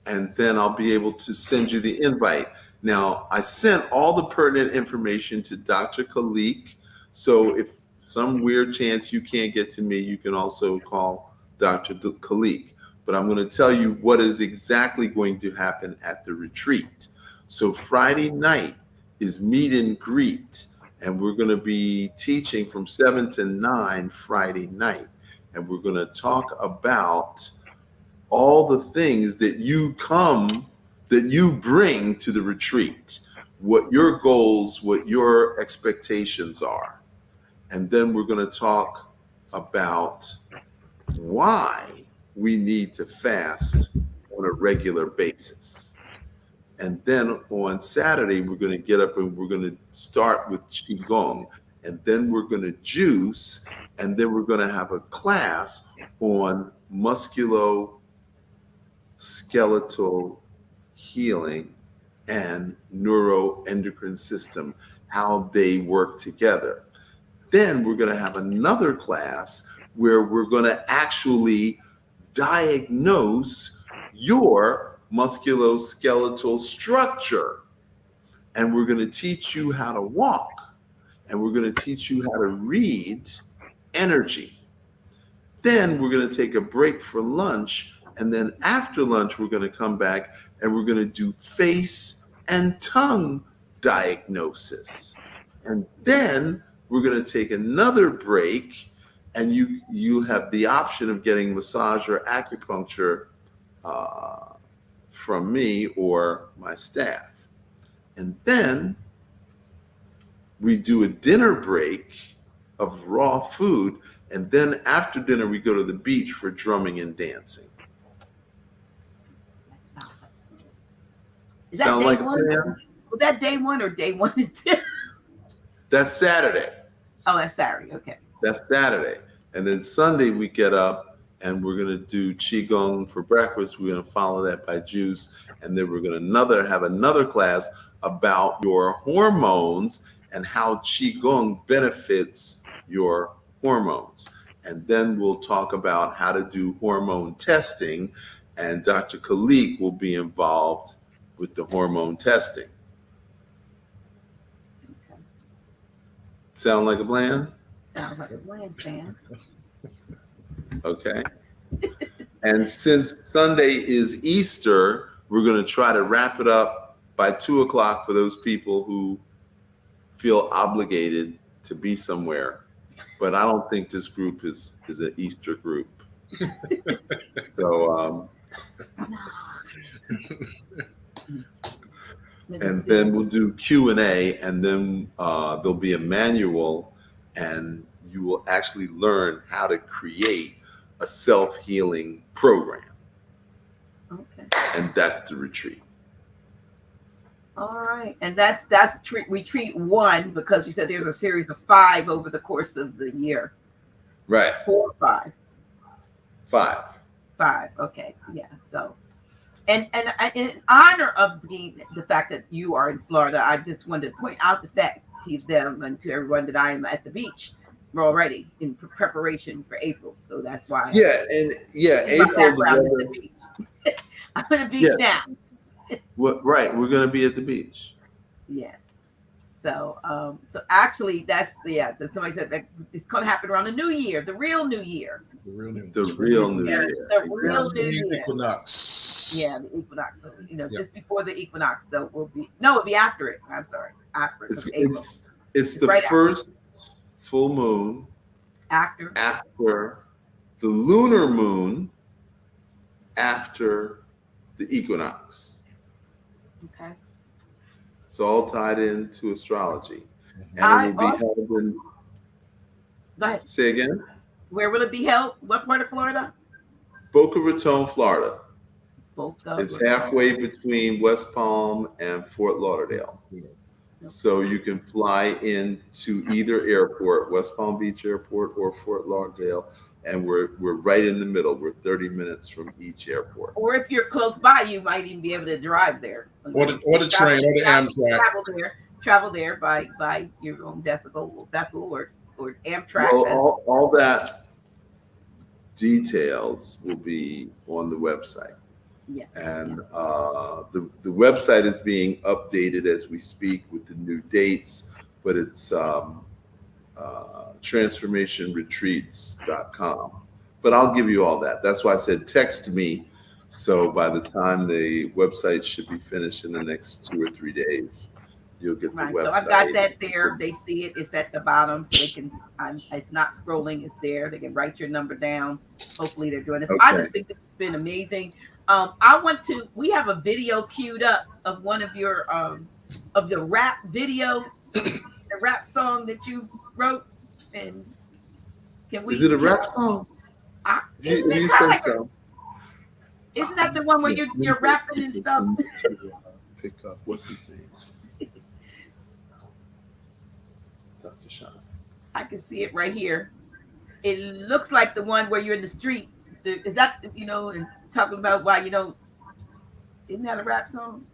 B: And then I'll be able to send you the invite. Now, I sent all the pertinent information to Dr. Khalik. So if some weird chance you can't get to me, you can also call Dr. Khalik. But I'm going to tell you what is exactly going to happen at the retreat. So Friday night is meet and greet. And we're going to be teaching from 7 to 9 Friday night. And we're going to talk about all the things that you bring to the retreat, what your goals, what your expectations are. And then we're going to talk about why we need to fast on a regular basis. And then on Saturday, we're going to get up and we're going to start with Qigong. And then we're going to juice. And then we're going to have a class on musculoskeletal healing and neuroendocrine system, how they work together. Then we're going to have another class where we're going to actually diagnose your musculoskeletal structure. And we're going to teach you how to walk. And we're going to teach you how to read energy. Then we're going to take a break for lunch. And then after lunch, we're going to come back and we're going to do face and tongue diagnosis. And then we're going to take another break, and you have the option of getting massage or acupuncture from me or my staff. And then we do a dinner break of raw food, and then after dinner we go to the beach for drumming and dancing.
A: Is that
B: Sound
A: day
B: like a
A: one?
B: plan?
A: Was that day one or day 1 and 2?
B: That's Saturday.
A: Oh, that's Saturday. Okay.
B: That's Saturday. And then Sunday we get up and we're going to do Qigong for breakfast. We're going to follow that by juice. And then we're going to have another class about your hormones and how Qigong benefits your hormones. And then we'll talk about how to do hormone testing. And Dr. Khalik will be involved with the hormone testing.
A: Okay.
B: Sound like a plan?
A: Sounds like a plan, Stan.
B: Okay. And since Sunday is Easter, we're going to try to wrap it up by 2:00 for those people who feel obligated to be somewhere. But I don't think this group is an Easter group. So, and then we'll do Q&A, and then there'll be a manual, and you will actually learn how to create a self-healing program.
A: Okay.
B: And that's the retreat.
A: All right. And that's retreat 1, because you said there's a series of 5 over the course of the year.
B: Right.
A: 4 or 5?
B: 5.
A: 5. Okay. Yeah. So, and in honor of the fact that you are in Florida, I just wanted to point out the fact to them and to everyone that I am at the beach already in preparation for April. So that's why.
B: Yeah. And yeah, April.
A: The beach. I'm at the beach now.
B: Right. We're going to be at the beach.
A: Yeah. So, so actually, that's So somebody said that it's going to happen around the New Year, the real New Year.
B: The real New Year.
A: The real New Year.
C: Equinox.
A: Yeah, the equinox. So, just before the equinox. So it'll be after it. I'm sorry, after it.
B: It's the
A: right
B: first full moon
A: after
B: the lunar moon after the equinox.
A: Okay.
B: It's all tied into astrology. And it will be held in.
A: Go ahead.
B: Say again?
A: Where will it be held? What part of Florida?
B: Boca Raton, Florida.
A: Boca.
B: It's halfway between West Palm and Fort Lauderdale. So you can fly into either airport, West Palm Beach Airport or Fort Lauderdale, and we're right in the middle. We're 30 minutes from each airport.
A: Or if you're close by, you might even be able to drive there.
C: Or the train, or the Amtrak.
A: Travel there by your own vessel or Amtrak.
B: Well, all that details will be on the website.
A: Yes.
B: And the website is being updated as we speak with the new dates, but it's transformationretreats.com. But I'll give you all that. That's why I said text me. So by the time the website should be finished in the next 2 or 3 days, you'll get the website.
A: So I've got that there. They see it. It's at the bottom, so they can. It's not scrolling. It's there. They can write your number down. Hopefully, they're doing this. Okay. I just think this has been amazing. We have a video queued up of one of your of the rap video, the rap song that you wrote. And can we?
B: Is it a rap song? You said so.
A: Isn't that the one where you're rapping and stuff?
B: Pick up. What's his name? Dr. Sean.
A: I can see it right here. It looks like the one where you're in the street. Is that and talking about why isn't that a rap song?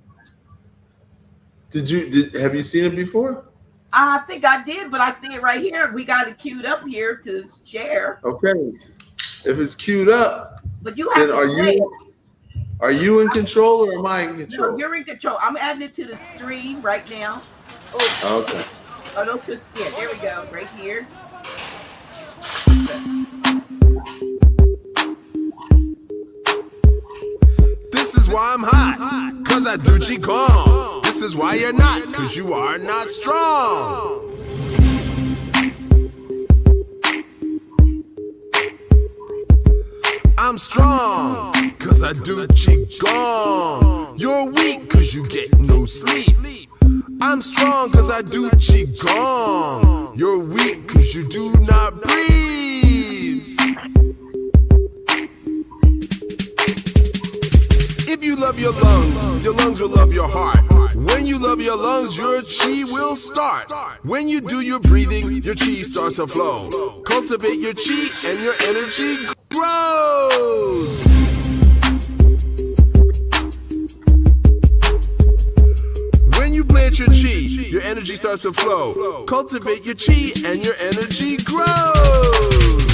B: Have you seen it before?
A: I think I did, but I see it right here. We got it queued up here to share.
B: Okay. If it's queued up,
A: but you have
B: are you in control or am I in control?
A: No, you're in control. I'm adding it to the stream right now.
B: Oh. Okay.
A: Oh, those two, yeah, there we go. Right here.
E: This is why I'm hot, cause I do Qigong. This is why you're not, cause you are not strong. strong, cause I do Qigong. You're weak, cause you get no sleep. I'm strong, cause I do Qigong. You're weak, cause you do not breathe. If you love your lungs will love your heart. When you love your lungs, your chi will start. When you do your breathing, your chi starts to flow. Cultivate your chi and your energy grows. When you plant your chi, your energy starts to flow. Cultivate your chi and your energy grows.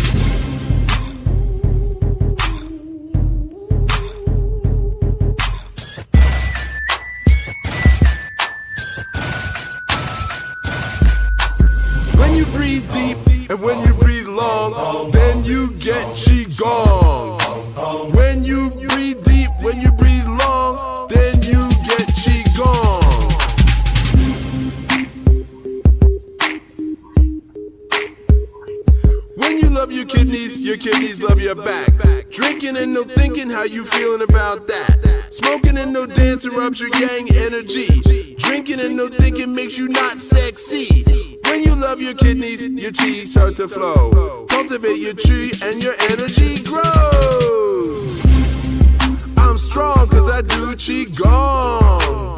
E: Breathe deep, and when you breathe long, then you get Qigong. When you breathe deep, when you breathe long, then you get Qigong. When you love your kidneys love your back. Drinking and no thinking, how you feeling about that? Smoking and no dance interrupts your yang energy. Drinking and no thinking makes you not sexy. When you love your kidneys, your chi starts to flow. Cultivate your chi and your energy grows. I'm strong cause I do Qigong.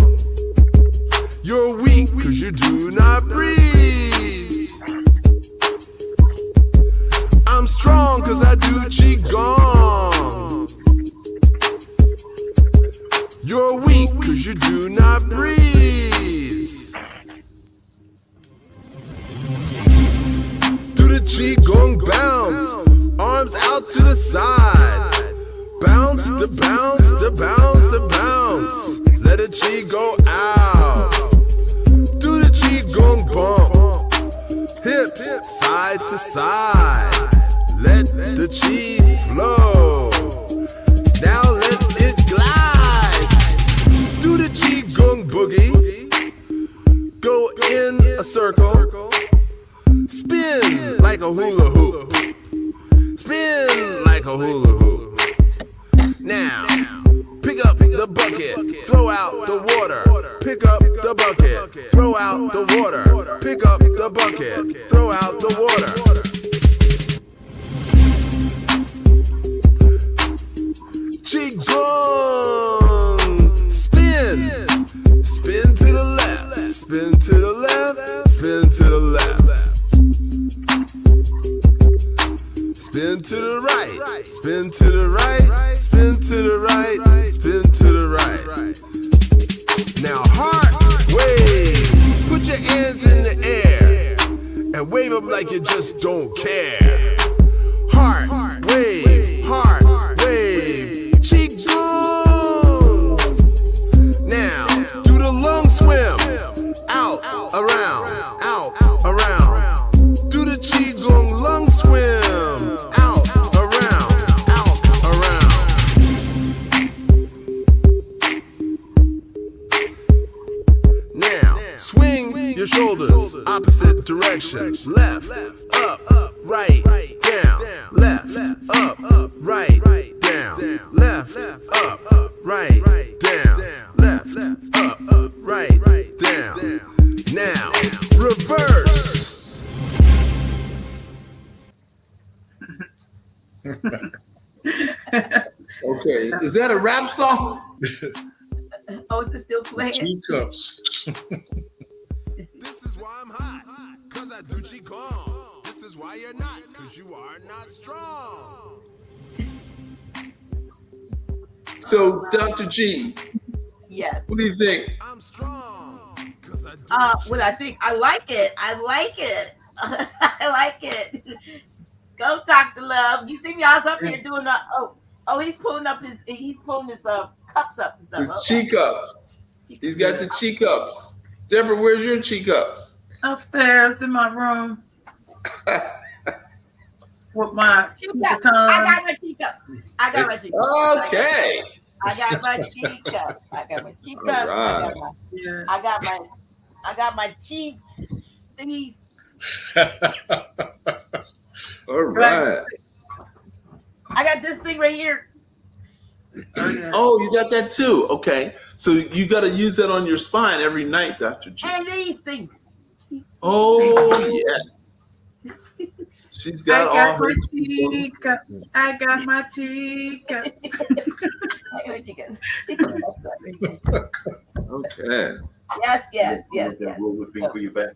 E: You're weak cause you do not breathe. I'm strong cause I do Qigong. You're weak cause you do not breathe. Do the Qigong bounce, arms out to the side. Bounce to bounce to bounce to bounce. Let the Qi go out. Do the Qigong bump, hips side to side. Let the Qi flow. Now let it glide. Do the Qigong boogie. Go in a circle. Spin like a hula hoop. Spin like a hula hoop. Now, pick up the bucket, throw out the water. Pick up the bucket, throw out the water. Pick up the bucket, throw out the water. Qigong, spin, spin to the left, spin to the left, spin to the left. Spin to the right, spin to the right, spin to the right, spin to the right. Now heart wave, put your hands in the air and wave them like you just don't care. Heart wave, Qigong. Now do the lung swim, out, around, around. Do the Qigong lung swim. Swing your shoulders opposite direction. Left, up, right, down. Left, up, right, down. Left, up, right, down. Left, up, right, down. Now, reverse.
B: Okay, is that a rap song?
A: Oh, is it still playing?
C: Teacups.
E: This is why I'm hot, cause I do Qigong. This is why you're not, cause you are not strong.
B: So, Dr. G,
A: Yes.
B: what do you think?
E: I'm strong, cause I do
A: What I think, I like it. I like it. I like it. Go, Dr. Love. You see me? I was up here doing he's pulling his cups up and stuff.
B: His Qi cups. He's got the Qi cups. Deborah, where's your Qi cups?
D: Upstairs in my room with my
A: I got my Qi cups. I got my Qi cups.
B: Okay.
A: I got my Qi cups. I got my Qi cups.
B: Right.
A: I got my Qi thingies.
B: All right.
A: I got this thing right here.
B: Oh, you got that too. Okay. So you got to use that on your spine every night, Dr. G.
A: And these things.
B: Oh, yes. She's
D: I
B: got
D: got
B: all
D: my
B: her
D: teacups. I got my teacups.
B: Okay.
A: Yes.
F: For you back.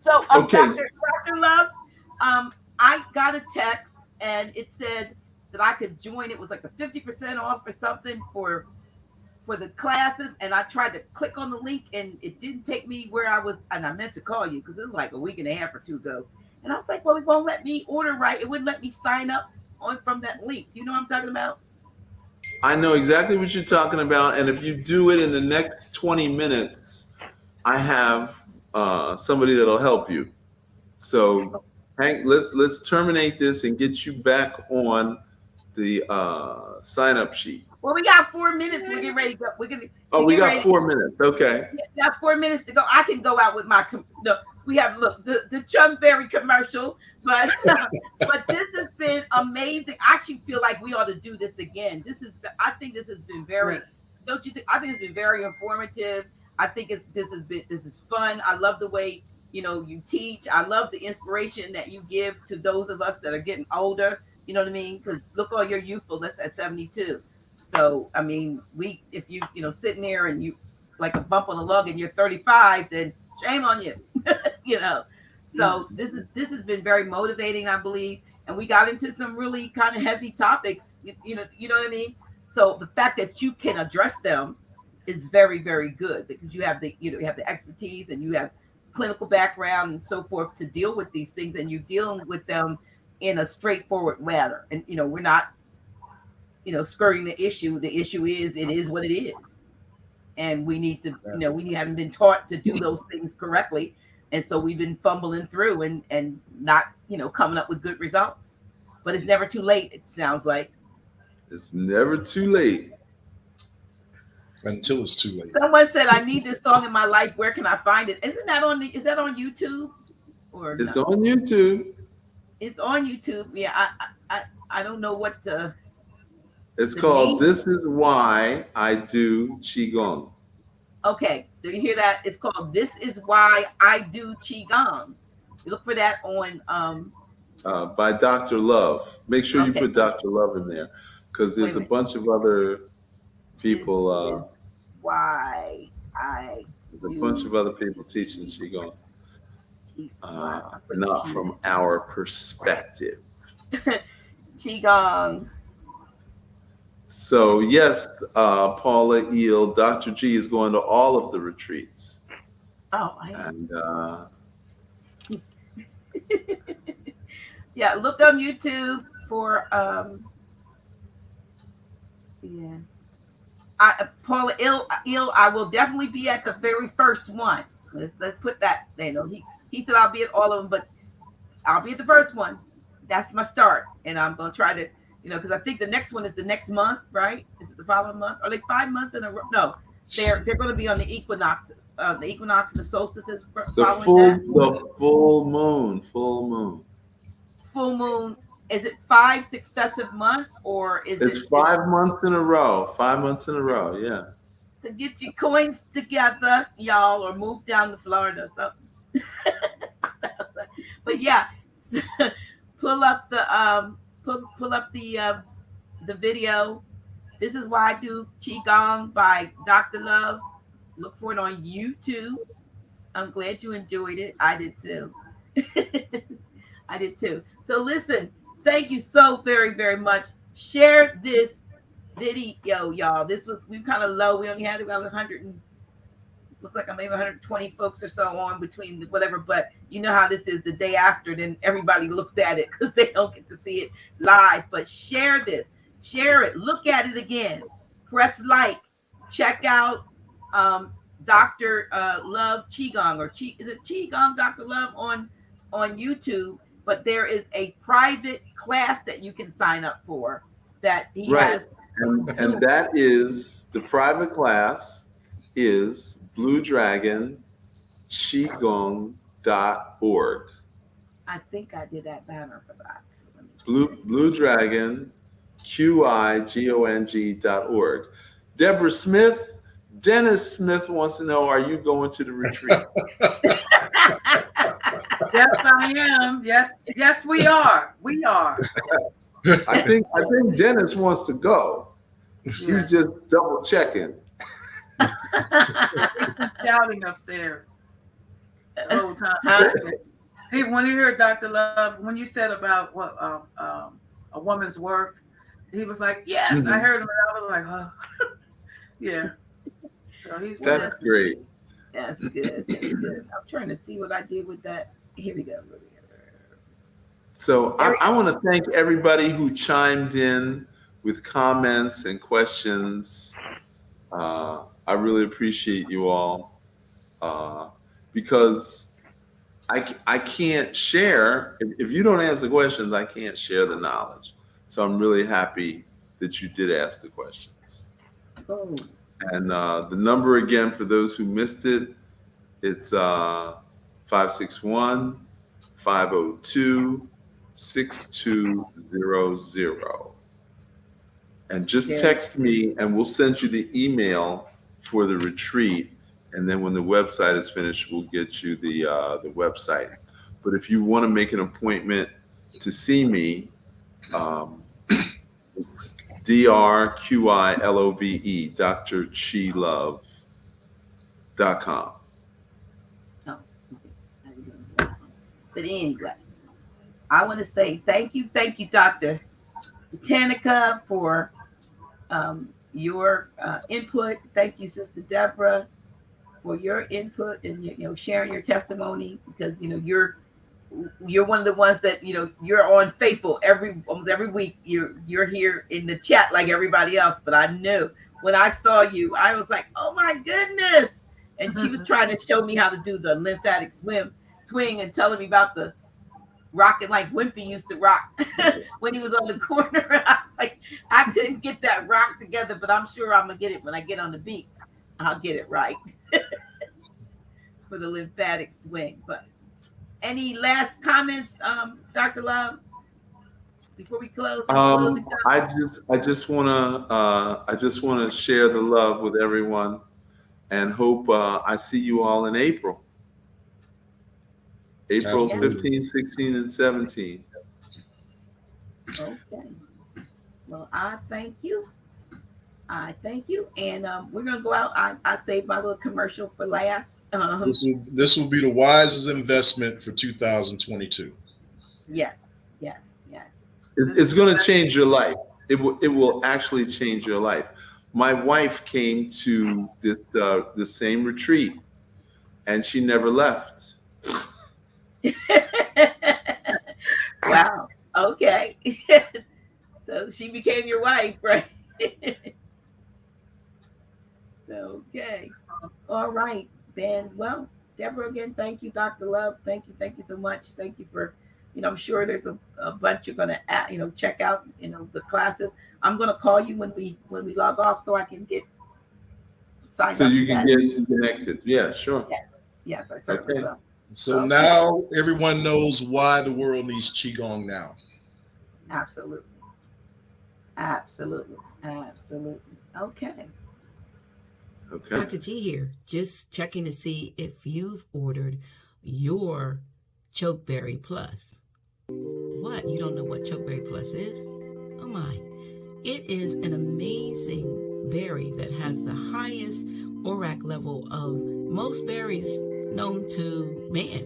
A: So,
B: Okay.
A: Dr. Love, I got a text and it said that I could join. It was like a 50% off or something for the classes, and I tried to click on the link and it didn't take me where I was, and I meant to call you because it was like a week and a half or two ago. And I was like, well, it won't let me order right. It wouldn't let me sign up on from that link. Do you know what I'm talking about?
B: I know exactly what you're talking about. And if you do it in the next 20 minutes, I have somebody that'll help you. So Hank, let's terminate this and get you back on the sign up sheet.
A: Well, we got 4 minutes. We're getting ready to go.
B: We got 4 minutes. Okay.
A: We got 4 minutes to go. I can go out with my. We have the Chumberry commercial, but this has been amazing. I actually feel like we ought to do this again. I think this has been very. Don't you think? I think it's been very informative. I think this is fun. I love the way you teach. I love the inspiration that you give to those of us that are getting older. You know what I mean? Because look, all your youthfulness at 72. So I mean, if you sitting there and you like a bump on a lug and you're 35, then shame on you. So this has been very motivating, I believe, and we got into some really kind of heavy topics. You know what I mean? So the fact that you can address them is very, very good because you have the expertise and you have clinical background and so forth to deal with these things, and you're dealing with them in a straightforward manner. And we're not skirting the issue. The issue is it is what it is, and we need to we haven't been taught to do those things correctly, and so we've been fumbling through and not coming up with good results. But it's never too late. It sounds like
B: it's never too late
C: until it's too late.
A: Someone said, I need this song in my life. Where can I find it? Is that on YouTube? Or
B: it's on YouTube.
A: It's on YouTube. Yeah, I don't know what
B: it's called This Is Why I Do Qigong.
A: Okay, so you hear that? It's called This Is Why I Do Qigong. You look for that on
B: by Dr. Love. Make sure you put Dr. Love in there because there's a bunch of other people.
A: This is why I
B: there's a bunch of other people teaching Qigong. Not from our perspective.
A: Qigong.
B: So yes, Paula Eel, Dr. G is going to all of the retreats.
A: Oh,
B: and
A: yeah, look on YouTube for Paula Eel. I will definitely be at the very first one. Let's put that. He said I'll be at all of them, but I'll be at the first one. That's my start, and I'm gonna try to. Because I think the next one is the next month, right? Is it the following month? Are they 5 months in a row? No, they're going to be on the equinox and the solstices.
B: The full moon.
A: Full moon. Is it 5 successive months or is it?
B: It's 5 months in a row. 5 months in a row. Yeah.
A: So get your coins together, y'all, or move down to Florida or something. But yeah, pull up the video. This Is Why I Do Qigong by Dr. Love. Look for it on YouTube. I'm glad you enjoyed it. I did too. I did too. So listen, thank you so very, very much. Share this video, y'all. We kind of low. We only had about 100 looks like maybe 120 folks or so on between whatever, but you know how this is the day after, then everybody looks at it because they don't get to see it live. But share this, share it, look at it again, press like, check out Dr. Love Qigong, or is it Qigong Dr. Love on YouTube? But there is a private class that you can sign up for that he has.
B: And that is, the private class is Blue Dragon Qigong.org.
A: I think I did that banner for that.
B: Blue Dragon QIGONG.org. Deborah Smith, Dennis Smith wants to know, are you going to the retreat?
D: Yes, I am. Yes, we are. We are.
B: I think Dennis wants to go.
D: Yeah.
B: He's just double checking.
D: Shouting upstairs the whole time. When he heard Dr. Love, when you said about what a woman's work, he was like, "Yes,
B: Mm-hmm.
D: I heard him." And I was like, "Oh, yeah." So
B: That's great.
A: That's good. That's good. I'm trying to see what I did with that. Here we go.
B: So I want to thank everybody who chimed in with comments and questions. I really appreciate you all because I can't share. If you don't answer questions, I can't share the knowledge. So I'm really happy that you did ask the questions.
A: Oh.
B: And the number again, for those who missed it, it's 561-502-6200. And just text me and we'll send you the email for the retreat. And then when the website is finished, we'll get you the website. But if you want to make an appointment to see me, it's DrQILOVE, drqilove.com.
A: Oh, but anyway, I want to say thank you, Dr. Botanica, for your input. Thank you, Sister Deborah, for your input and sharing your testimony, because you're one of the ones that you're on faithful almost every week. You're here in the chat like everybody else, but I knew when I saw you, I was like, oh my goodness. And she was trying to show me how to do the lymphatic swing and telling me about the rocking like Wimpy used to rock when he was on the corner. I was like, I couldn't get that rock together, but I'm sure I'm gonna get it when I get on the beach. I'll get it right for the lymphatic swing. But any last comments, Dr. Love, before we close?
B: I just wanna share the love with everyone, and hope I see you all in April. April 15, 16, and 17.
A: Okay. Well, I thank you. And we're going to go out. I saved my little commercial for last.
C: This will be the wisest investment for 2022.
A: Yes.
B: It's going to change your life. It will actually change your life. My wife came to this same retreat, and she never left.
A: Wow. Okay. So she became your wife, right? Okay. All right. Then, well, Deborah, again, thank you, Dr. Love. Thank you so much. Thank you for, I'm sure there's a bunch you're going to, check out, the classes. I'm going to call you when we log off so I can get signed up.
B: So you can get connected. Yeah, sure.
A: Yes, I certainly will.
C: So now everyone knows why the world needs Qigong now.
A: Absolutely. Okay.
F: Dr. G here, just checking to see if you've ordered your Chokeberry Plus. What? You don't know what Chokeberry Plus is? Oh my. It is an amazing berry that has the highest ORAC level of most berries known to man.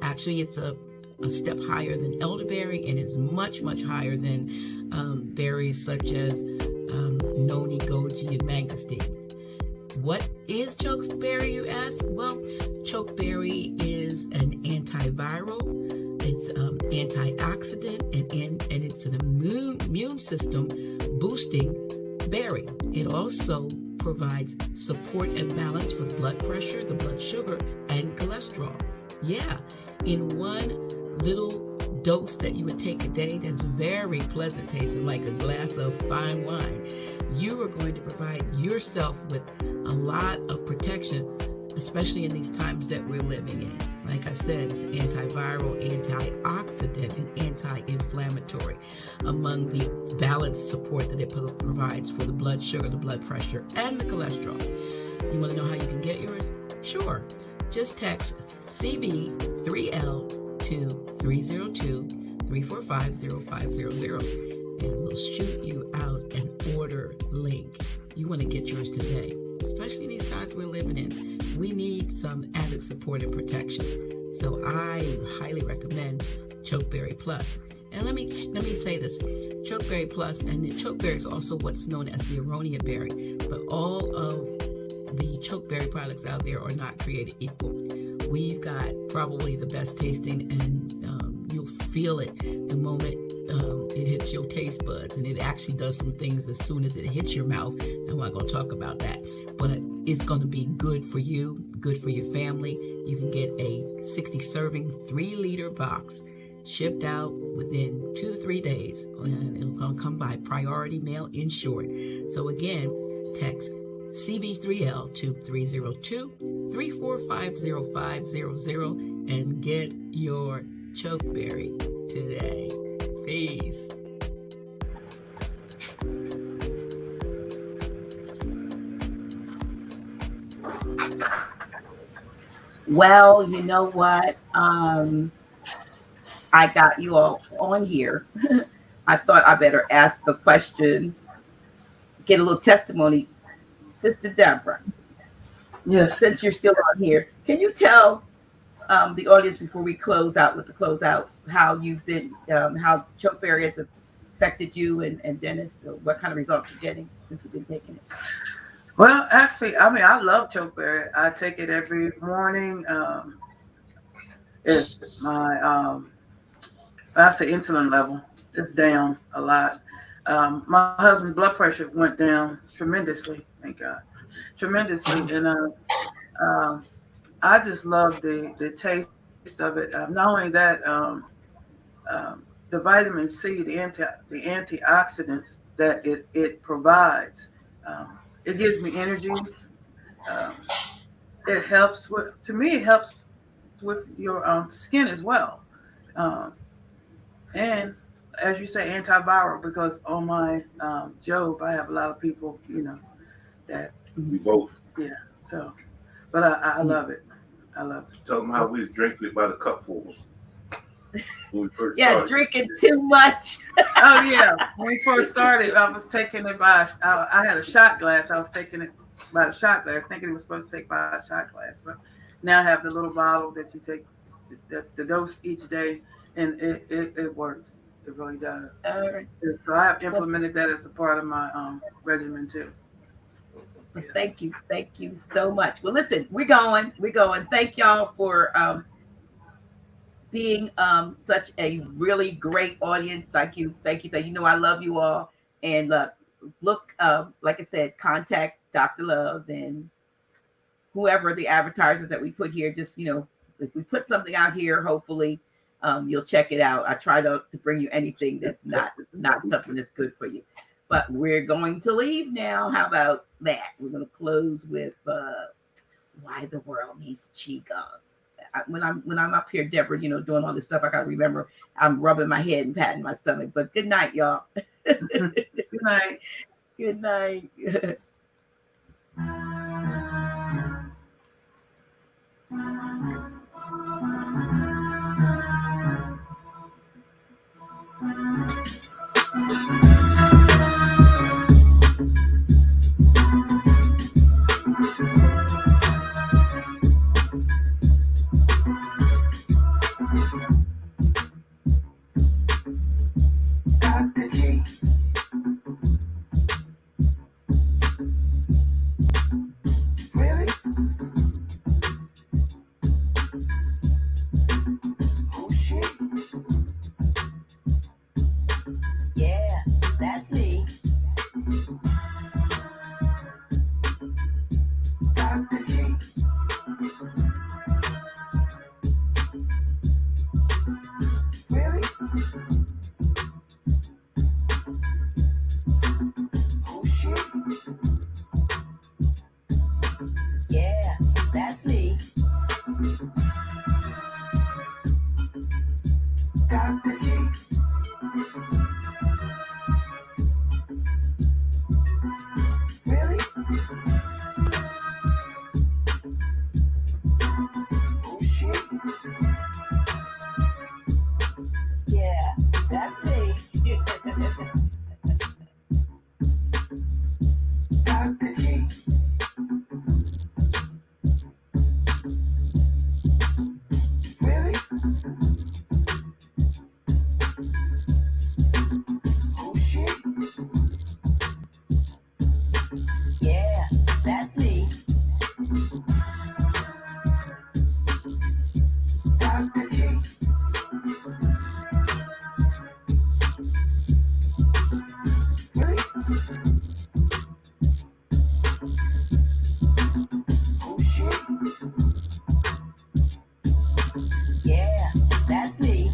F: Actually, it's a step higher than elderberry, and it's much, much higher than berries such as noni, goji, and mangosteen. What is chokeberry, you ask? Well, chokeberry is an antiviral, it's antioxidant, and it's an immune system boosting berry. It also provides support and balance for the blood pressure, the blood sugar, and cholesterol. Yeah, in one little dose that you would take a day that's very pleasant tasting, like a glass of fine wine, you are going to provide yourself with a lot of protection especially in these times that we're living in. Like I said, it's antiviral, antioxidant, and anti-inflammatory, among the balanced support that it provides for the blood sugar, the blood pressure, and the cholesterol. You want to know how you can get yours? Sure. Just text CB3L to 302-345-0500, and we'll shoot you out an order link. You want to get yours today, especially these times we're living in. We need some added support and protection. So I highly recommend Chokeberry Plus. And let me say this, Chokeberry Plus, and the chokeberry is also what's known as the aronia berry, but all of the chokeberry products out there are not created equal. We've got probably the best tasting, and you'll feel it the moment it hits your taste buds, and it actually does some things as soon as it hits your mouth. I'm not going to talk about that, but it's going to be good for you, good for your family. You can get a 60 serving 3-liter box shipped out within 2 to 3 days, and it's going to come by priority mail insured. So again, text CB3L to 302-345-0500 and get your chokeberry today. Peace.
A: Well, you know what? I got you all on here. I thought I better ask a question, get a little testimony. Sister Deborah,
D: Yes.
A: since you're still on here, can you tell the audience before we close out with the closeout how you've been, how chokeberry has affected you and Dennis? So what kind of results you're getting since you've been taking it?
D: Well, actually, I mean, I love chokeberry. I take it every morning. It's my, I say insulin level is down a lot. My husband's blood pressure went down tremendously. Thank God, tremendously. And I just love the taste of it. Not only that, the vitamin C, the antioxidants that it provides. It gives me energy. It helps with, to me, it helps with your skin as well. And as you say, antiviral, because on my job, I have a lot of people, that.
G: We both.
D: Yeah. So, but I love it. I love it.
G: Tell them how we was drinking it by the cupfuls. When we first
A: Yeah,
G: started.
A: drinking too much.
D: Oh yeah. When we first started, I was taking it by. I had a shot glass. I was taking it by the shot glass, thinking it was supposed to take by a shot glass. But now I have the little bottle that you take the dose each day, and it works. It really does.
A: All right.
D: So I have implemented that as a part of my regimen too.
A: Well, thank you so much. Well, listen, we're going. Thank y'all for being such a really great audience. Thank you. You know I love you all. And look, like I said, contact Dr. Love and whoever the advertisers that we put here. Just if we put something out here, hopefully you'll check it out. I try to bring you anything that's not something that's good for you. But we're going to leave now. How about that? We're going to close with why the world needs Qigong. When I'm up here, Deborah, doing all this stuff, I got to remember I'm rubbing my head and patting my stomach. But good night, y'all.
D: Good night.
A: Good night. Dr. G. Really? Who's she? Yeah, that's me. Dr. G. Really? Who's she? Yeah, that's me. Dr. G. Really? Oh shit. Yeah, that's me. Dr. G. Really? Oh shit. Yeah, that's me. Dr. G. Really? Oh shit. Yeah, that's me.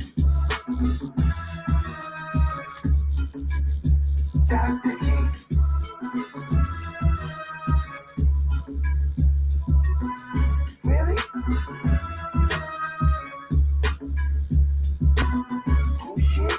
A: Dr. G. Really? Oh shit.